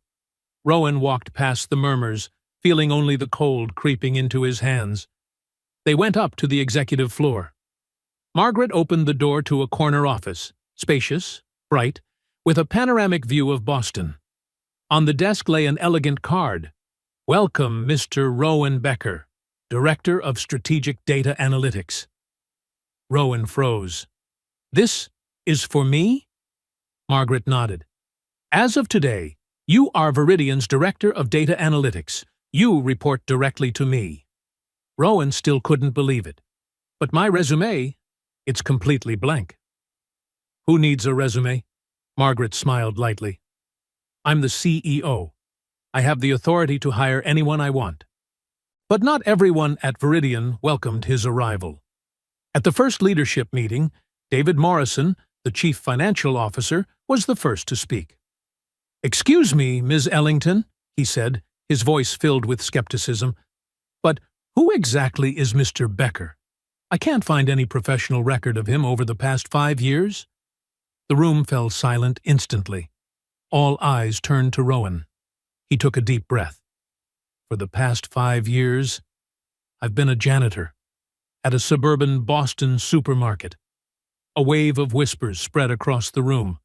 Rowan walked past the murmurs, feeling only the cold creeping into his hands. They went up to the executive floor. Margaret opened the door to a corner office, spacious, bright, with a panoramic view of Boston. On the desk lay an elegant card. Welcome, Mr. Rowan Becker, Director of Strategic Data Analytics. Rowan froze. This is for me? Margaret nodded. As of today, you are Viridian's Director of Data Analytics. You report directly to me. Rowan still couldn't believe it. But my resume, it's completely blank. Who needs a resume? Margaret smiled lightly. I'm the CEO. I have the authority to hire anyone I want. But not everyone at Viridian welcomed his arrival. At the first leadership meeting, David Morrison, the chief financial officer, was the first to speak. "Excuse me, Ms. Ellington," he said, his voice filled with skepticism, "but who exactly is Mr. Becker? I can't find any professional record of him over the past 5 years." The room fell silent instantly. All eyes turned to Rowan. He took a deep breath. "For the past 5 years, I've been a janitor at a suburban Boston supermarket." A wave of whispers spread across the room.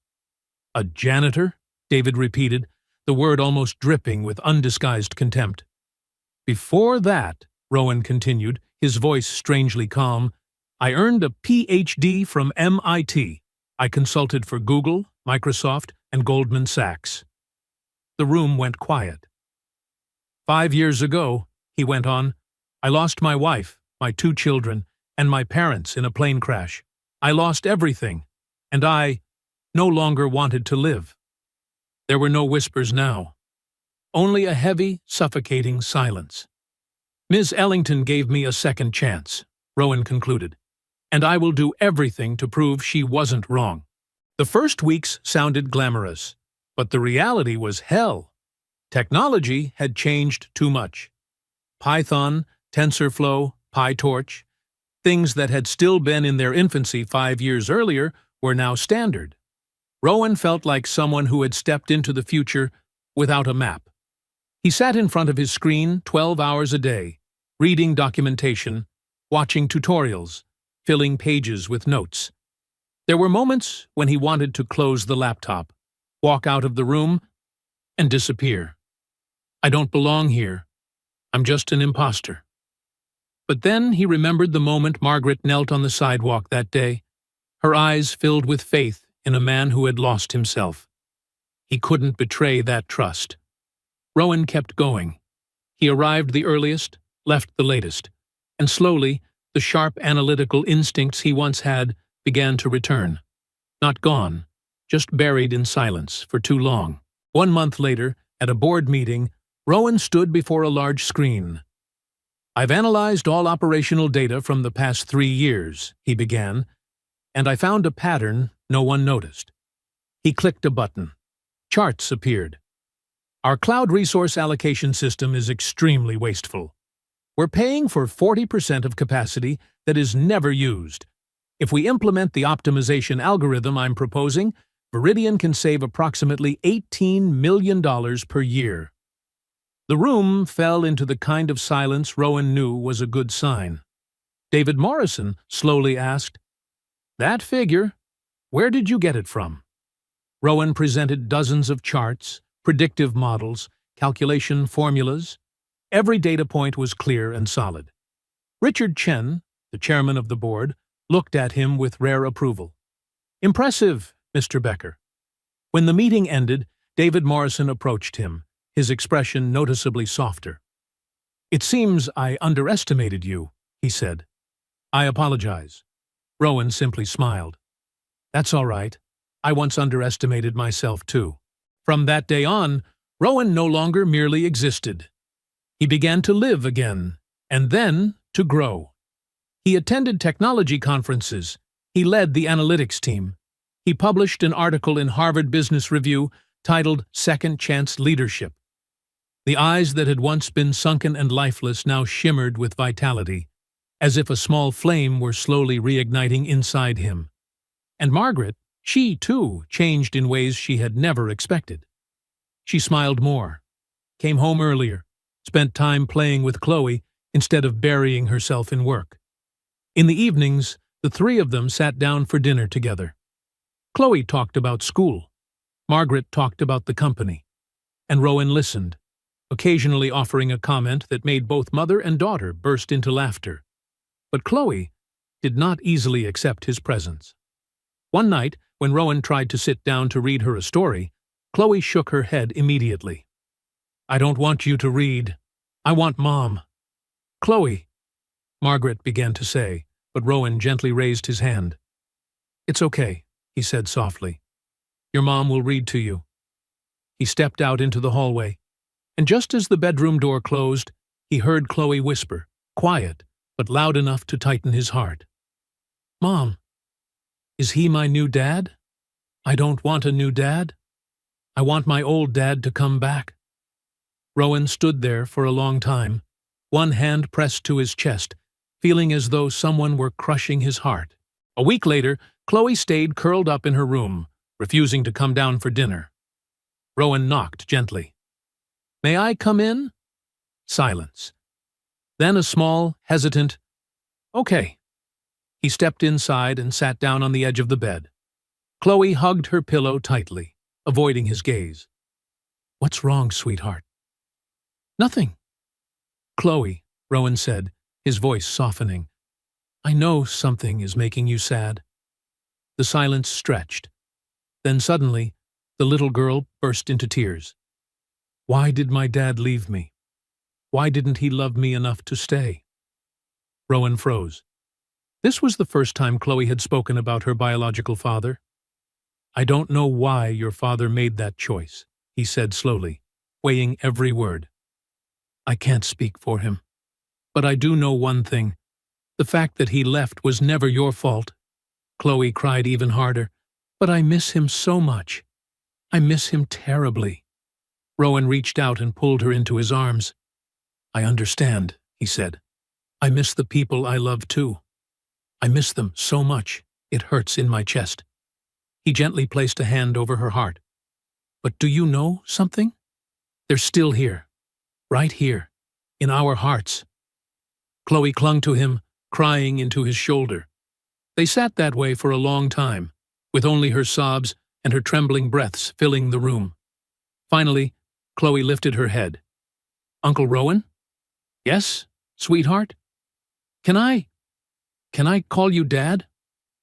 "A janitor?" David repeated, the word almost dripping with undisguised contempt. "Before that," Rowan continued, his voice strangely calm, "I earned a Ph.D. from MIT. I consulted for Google, Microsoft, and Goldman Sachs." The room went quiet. "5 years ago," he went on, "I lost my wife, my 2 children, and my parents in a plane crash. I lost everything, and I no longer wanted to live." There were no whispers now. Only a heavy, suffocating silence. "Ms. Ellington gave me a second chance," Rowan concluded, "and I will do everything to prove she wasn't wrong." The first weeks sounded glamorous, but the reality was hell. Technology had changed too much. Python, TensorFlow, PyTorch, things that had still been in their infancy 5 years earlier, were now standard. Rowan felt like someone who had stepped into the future without a map. He sat in front of his screen 12 hours a day, reading documentation, watching tutorials, filling pages with notes. There were moments when he wanted to close the laptop, walk out of the room, and disappear. "I don't belong here. I'm just an imposter." But then he remembered the moment Margaret knelt on the sidewalk that day, her eyes filled with faith in a man who had lost himself. He couldn't betray that trust. Rowan kept going. He arrived the earliest, left the latest, and slowly, the sharp analytical instincts he once had began to return. Not gone, just buried in silence for too long. 1 month later, at a board meeting, Rowan stood before a large screen. "I've analyzed all operational data from the past 3 years," he began, "and I found a pattern no one noticed." He clicked a button. Charts appeared. "Our cloud resource allocation system is extremely wasteful. We're paying for 40% of capacity that is never used. If we implement the optimization algorithm I'm proposing, Viridian can save approximately $18 million per year." The room fell into the kind of silence Rowan knew was a good sign. David Morrison slowly asked, "That figure, where did you get it from?" Rowan presented dozens of charts, predictive models, calculation formulas. Every data point was clear and solid. Richard Chen, the chairman of the board, looked at him with rare approval. "Impressive, Mr. Becker." When the meeting ended, David Morrison approached him, his expression noticeably softer. "It seems I underestimated you," he said. "I apologize." Rowan simply smiled. "That's all right. I once underestimated myself too." From that day on, Rowan no longer merely existed. He began to live again, and then to grow. He attended technology conferences. He led the analytics team. He published an article in Harvard Business Review titled "Second Chance Leadership." The eyes that had once been sunken and lifeless now shimmered with vitality, as if a small flame were slowly reigniting inside him. And Margaret, she too, changed in ways she had never expected. She smiled more, came home earlier, spent time playing with Chloe instead of burying herself in work. In the evenings, the 3 of them sat down for dinner together. Chloe talked about school. Margaret talked about the company. And Rowan listened, occasionally offering a comment that made both mother and daughter burst into laughter. But Chloe did not easily accept his presence. One night, when Rowan tried to sit down to read her a story, Chloe shook her head immediately. "I don't want you to read. I want Mom." "Chloe," Margaret began to say, but Rowan gently raised his hand. "It's okay," he said softly. "Your mom will read to you." He stepped out into the hallway, and just as the bedroom door closed, he heard Chloe whisper, quiet but loud enough to tighten his heart. "Mom, is he my new dad? I don't want a new dad. I want my old dad to come back." Rowan stood there for a long time, one hand pressed to his chest, feeling as though someone were crushing his heart. A week later, Chloe stayed curled up in her room, refusing to come down for dinner. Rowan knocked gently. "May I come in?" Silence. Then a small, hesitant, "Okay." He stepped inside and sat down on the edge of the bed. Chloe hugged her pillow tightly, avoiding his gaze. "What's wrong, sweetheart?" "Nothing." "Chloe," Rowan said, his voice softening, "I know something is making you sad." The silence stretched. Then suddenly, the little girl burst into tears. "Why did my dad leave me? Why didn't he love me enough to stay?" Rowan froze. This was the first time Chloe had spoken about her biological father. "I don't know why your father made that choice," he said slowly, weighing every word. "I can't speak for him. But I do know one thing. The fact that he left was never your fault." Chloe cried even harder. "But I miss him so much. I miss him terribly." Rowan reached out and pulled her into his arms. "I understand," he said. "I miss the people I love too. I miss them so much, it hurts in my chest." He gently placed a hand over her heart. "But do you know something? They're still here, right here, in our hearts." Chloe clung to him, crying into his shoulder. They sat that way for a long time, with only her sobs and her trembling breaths filling the room. Finally, Chloe lifted her head. "Uncle Rowan?" "Yes, sweetheart?" Can I call you Dad?"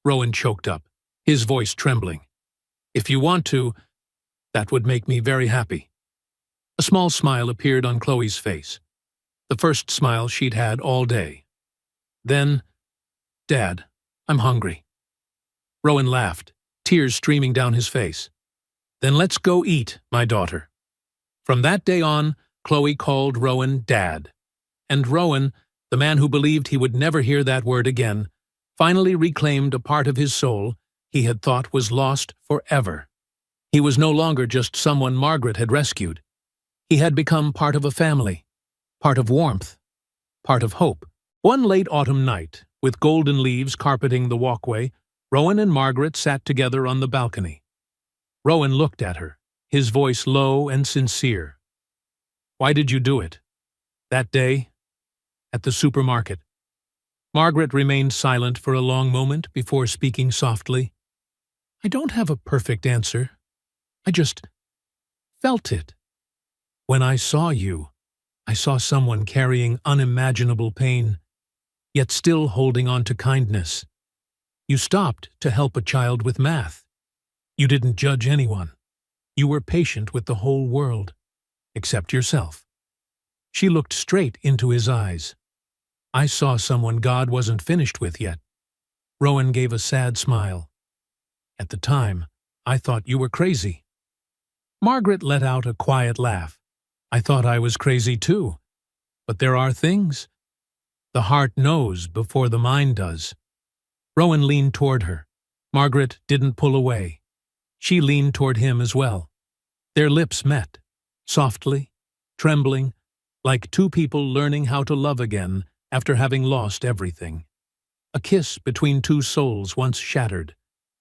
Rowan choked up, his voice trembling. "If you want to, that would make me very happy." A small smile appeared on Chloe's face, the first smile she'd had all day. Then, "Dad, I'm hungry." Rowan laughed, tears streaming down his face. "Then let's go eat, my daughter." From that day on, Chloe called Rowan Dad. And Rowan, the man who believed he would never hear that word again, finally reclaimed a part of his soul he had thought was lost forever. He was no longer just someone Margaret had rescued. He had become part of a family, part of warmth, part of hope. One late autumn night, with golden leaves carpeting the walkway, Rowan and Margaret sat together on the balcony. Rowan looked at her, his voice low and sincere. "Why did you do it? That day, at the supermarket?" Margaret remained silent for a long moment before speaking softly. "I don't have a perfect answer. I just felt it. When I saw you, I saw someone carrying unimaginable pain, yet still holding on to kindness. You stopped to help a child with math. You didn't judge anyone. You were patient with the whole world, except yourself." She looked straight into his eyes. "I saw someone God wasn't finished with yet." Rowan gave a sad smile. "At the time, I thought you were crazy." Margaret let out a quiet laugh. "I thought I was crazy too. But there are things. The heart knows before the mind does." Rowan leaned toward her. Margaret didn't pull away. She leaned toward him as well. Their lips met, softly, trembling, like two people learning how to love again after having lost everything. A kiss between two souls once shattered,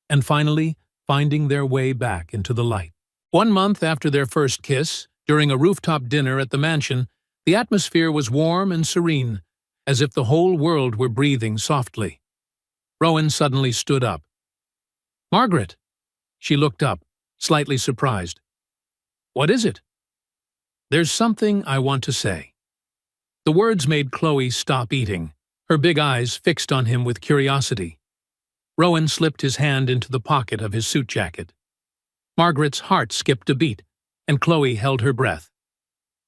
and finally finding their way back into the light. 1 month after their first kiss, during a rooftop dinner at the mansion, the atmosphere was warm and serene, as if the whole world were breathing softly. Rowan suddenly stood up. "Margaret!" She looked up, slightly surprised. "What is it?" "There's something I want to say." The words made Chloe stop eating, her big eyes fixed on him with curiosity. Rowan slipped his hand into the pocket of his suit jacket. Margaret's heart skipped a beat, and Chloe held her breath.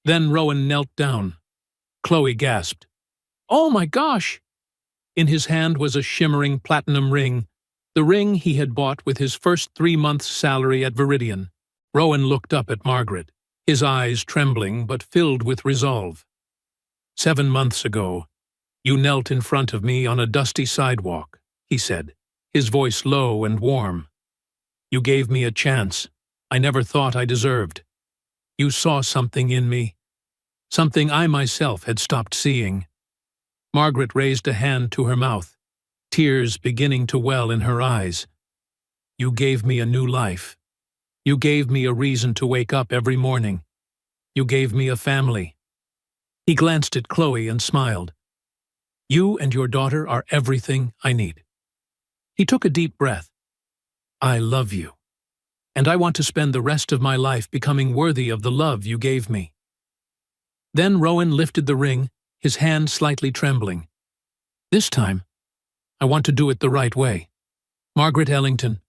Then Rowan knelt down. Chloe gasped. "Oh my gosh!" In his hand was a shimmering platinum ring, the ring he had bought with his first 3 months' salary at Viridian. Rowan looked up at Margaret, his eyes trembling but filled with resolve. 7 months ago, you knelt in front of me on a dusty sidewalk, he said, his voice low and warm. You gave me a chance I never thought I deserved. You saw something in me, something I myself had stopped seeing. Margaret raised a hand to her mouth, tears beginning to well in her eyes. You gave me a new life. You gave me a reason to wake up every morning. You gave me a family. He glanced at Chloe and smiled. You and your daughter are everything I need. He took a deep breath. I love you, and I want to spend the rest of my life becoming worthy of the love you gave me. Then Rowan lifted the ring, his hand slightly trembling. This time, I want to do it the right way. Margaret Ellington,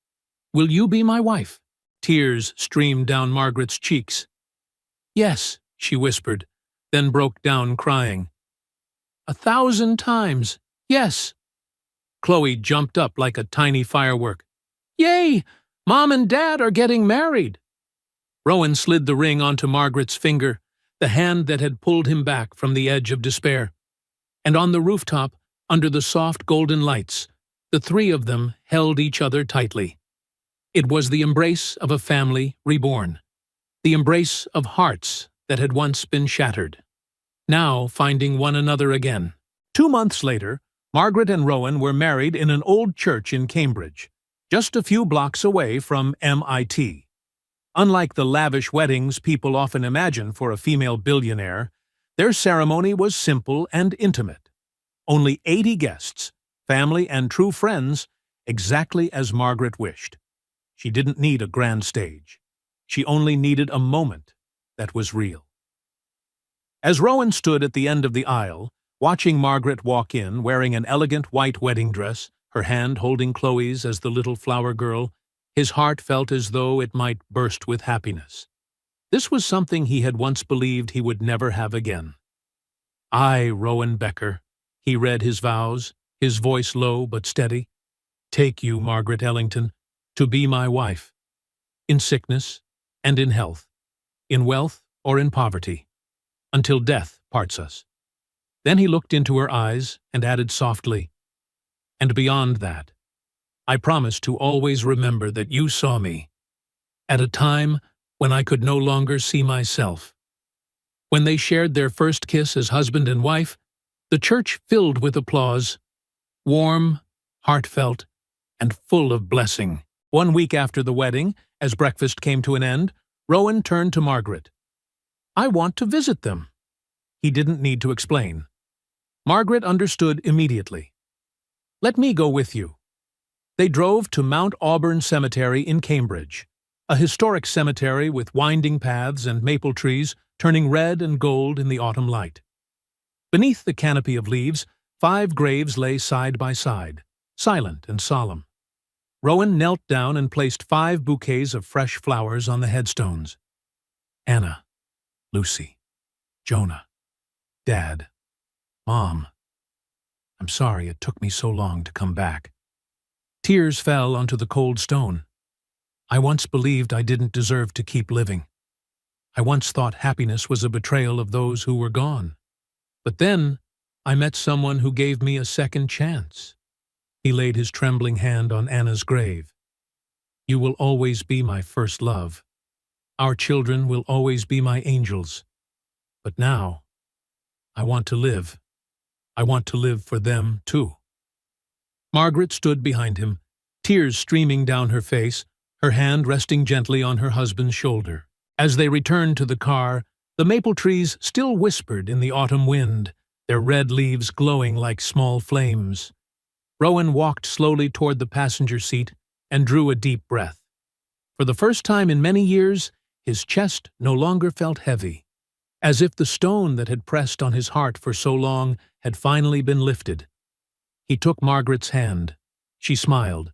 will you be my wife? Tears streamed down Margaret's cheeks. Yes, she whispered, then broke down crying. 1,000 times, yes. Chloe jumped up like a tiny firework. Yay! Mom and Dad are getting married! Rowan slid the ring onto Margaret's finger, the hand that had pulled him back from the edge of despair. And on the rooftop, under the soft golden lights, the three of them held each other tightly. It was the embrace of a family reborn, the embrace of hearts that had once been shattered, now finding one another again. 2 months later, Margaret and Rowan were married in an old church in Cambridge, just a few blocks away from MIT. Unlike the lavish weddings people often imagine for a female billionaire, their ceremony was simple and intimate. Only 80 guests, family and true friends, exactly as Margaret wished. She didn't need a grand stage. She only needed a moment that was real. As Rowan stood at the end of the aisle, watching Margaret walk in wearing an elegant white wedding dress, her hand holding Chloe's as the little flower girl, his heart felt as though it might burst with happiness. This was something he had once believed he would never have again. I, Rowan Becker, he read his vows, his voice low but steady, take you, Margaret Ellington, to be my wife, in sickness and in health, in wealth or in poverty, until death parts us. Then he looked into her eyes and added softly, and beyond that, I promise to always remember that you saw me at a time when I could no longer see myself. When they shared their first kiss as husband and wife, the church filled with applause, warm, heartfelt, and full of blessing. 1 week after the wedding, as breakfast came to an end, Rowan turned to Margaret. I want to visit them. He didn't need to explain. Margaret understood immediately. Let me go with you. They drove to Mount Auburn Cemetery in Cambridge, a historic cemetery with winding paths and maple trees turning red and gold in the autumn light. Beneath the canopy of leaves, 5 graves lay side by side, silent and solemn. Rowan knelt down and placed 5 bouquets of fresh flowers on the headstones. Anna, Lucy, Jonah, Dad, Mom. I'm sorry it took me so long to come back. Tears fell onto the cold stone. I once believed I didn't deserve to keep living. I once thought happiness was a betrayal of those who were gone. But then I met someone who gave me a second chance. He laid his trembling hand on Anna's grave. You will always be my first love. Our children will always be my angels. But now, I want to live. I want to live for them, too. Margaret stood behind him, tears streaming down her face, her hand resting gently on her husband's shoulder. As they returned to the car, the maple trees still whispered in the autumn wind, their red leaves glowing like small flames. Rowan walked slowly toward the passenger seat and drew a deep breath. For the first time in many years, his chest no longer felt heavy, as if the stone that had pressed on his heart for so long had finally been lifted. He took Margaret's hand. She smiled.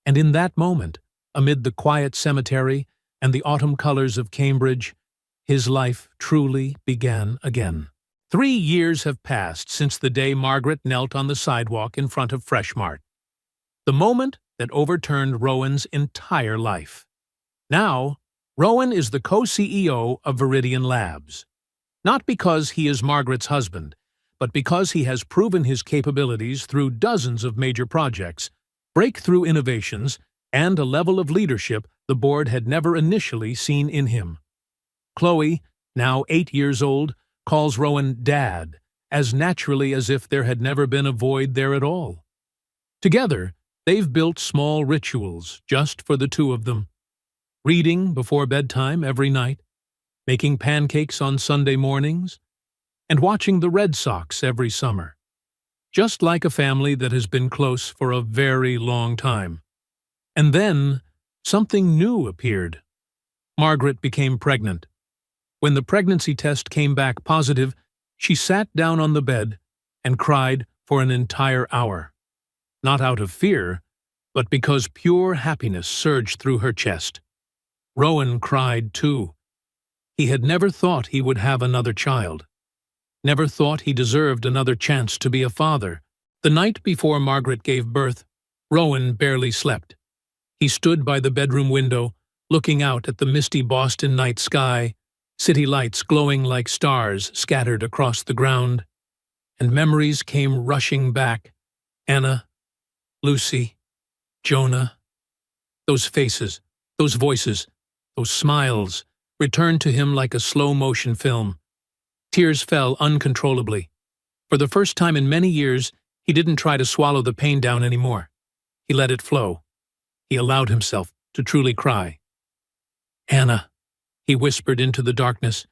And in that moment, amid the quiet cemetery and the autumn colors of Cambridge, his life truly began again. 3 years have passed since the day Margaret knelt on the sidewalk in front of Freshmart. The moment that overturned Rowan's entire life. Now, Rowan is the co-CEO of Viridian Labs. Not because he is Margaret's husband, but because he has proven his capabilities through dozens of major projects, breakthrough innovations, and a level of leadership the board had never initially seen in him. Chloe, now 8 years old, calls Rowan Dad, as naturally as if there had never been a void there at all. Together, they've built small rituals just for the two of them. Reading before bedtime every night, making pancakes on Sunday mornings, and watching the Red Sox every summer. Just like a family that has been close for a very long time. And then, something new appeared. Margaret became pregnant. When the pregnancy test came back positive, she sat down on the bed and cried for an entire hour. Not out of fear, but because pure happiness surged through her chest. Rowan cried too. He had never thought he would have another child. Never thought he deserved another chance to be a father. The night before Margaret gave birth, Rowan barely slept. He stood by the bedroom window, looking out at the misty Boston night sky, city lights glowing like stars scattered across the ground. And memories came rushing back. Anna, Lucy, Jonah. Those faces, those voices, those smiles returned to him like a slow-motion film. Tears fell uncontrollably. For the first time in many years, he didn't try to swallow the pain down anymore. He let it flow. He allowed himself to truly cry. "Anna," he whispered into the darkness,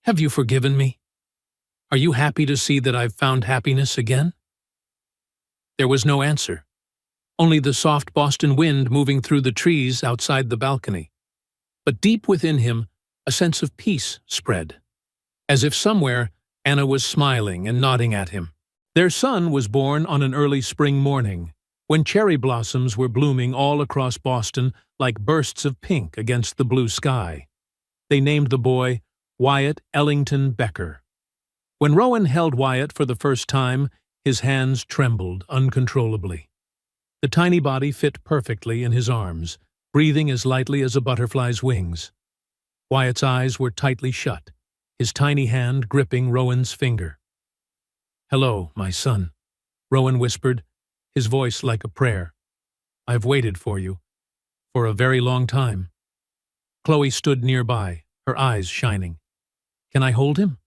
"have you forgiven me? Are you happy to see that I've found happiness again?" There was no answer. Only the soft Boston wind moving through the trees outside the balcony. But deep within him, a sense of peace spread. As if somewhere, Anna was smiling and nodding at him. Their son was born on an early spring morning, when cherry blossoms were blooming all across Boston like bursts of pink against the blue sky. They named the boy Wyatt Ellington Becker. When Rowan held Wyatt for the first time, his hands trembled uncontrollably. The tiny body fit perfectly in his arms, breathing as lightly as a butterfly's wings. Wyatt's eyes were tightly shut, his tiny hand gripping Rowan's finger. "Hello, my son," Rowan whispered, his voice like a prayer. "I've waited for you, for a very long time." Chloe stood nearby, her eyes shining. "Can I hold him?"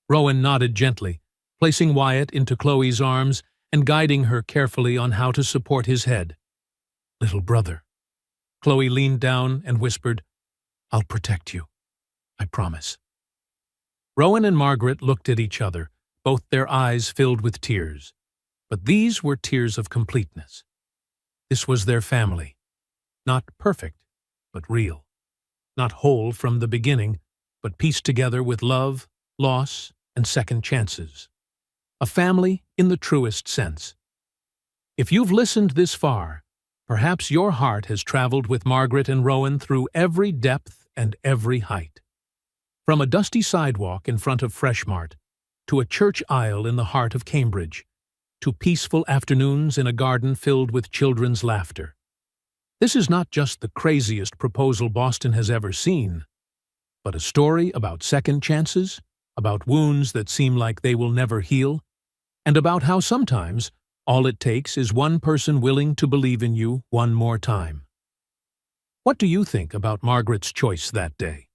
Rowan nodded gently, placing Wyatt into Chloe's arms and guiding her carefully on how to support his head. "Little brother." Chloe leaned down and whispered, "I'll protect you. I promise." Rowan and Margaret looked at each other, both their eyes filled with tears. But these were tears of completeness. This was their family. Not perfect, but real. Not whole from the beginning, but pieced together with love, loss, and second chances. A family in the truest sense. If you've listened this far, perhaps your heart has traveled with Margaret and Rowan through every depth and every height. From a dusty sidewalk in front of Freshmart, to a church aisle in the heart of Cambridge, to peaceful afternoons in a garden filled with children's laughter. This is not just the craziest proposal Boston has ever seen, but a story about second chances, about wounds that seem like they will never heal, and about how sometimes all it takes is one person willing to believe in you one more time. What do you think about Margaret's choice that day?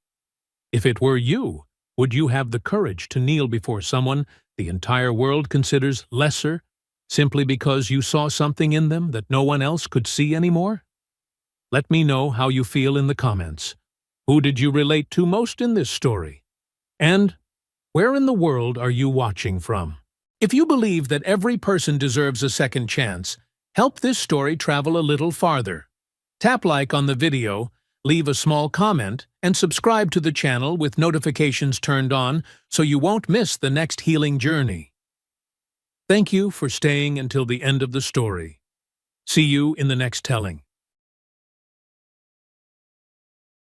If it were you, would you have the courage to kneel before someone the entire world considers lesser, simply because you saw something in them that no one else could see anymore? Let me know how you feel in the comments. Who did you relate to most in this story? And where in the world are you watching from? If you believe that every person deserves a second chance, help this story travel a little farther. Tap like on the video, leave a small comment, and subscribe to the channel with notifications turned on so you won't miss the next healing journey. Thank you for staying until the end of the story. See you in the next telling.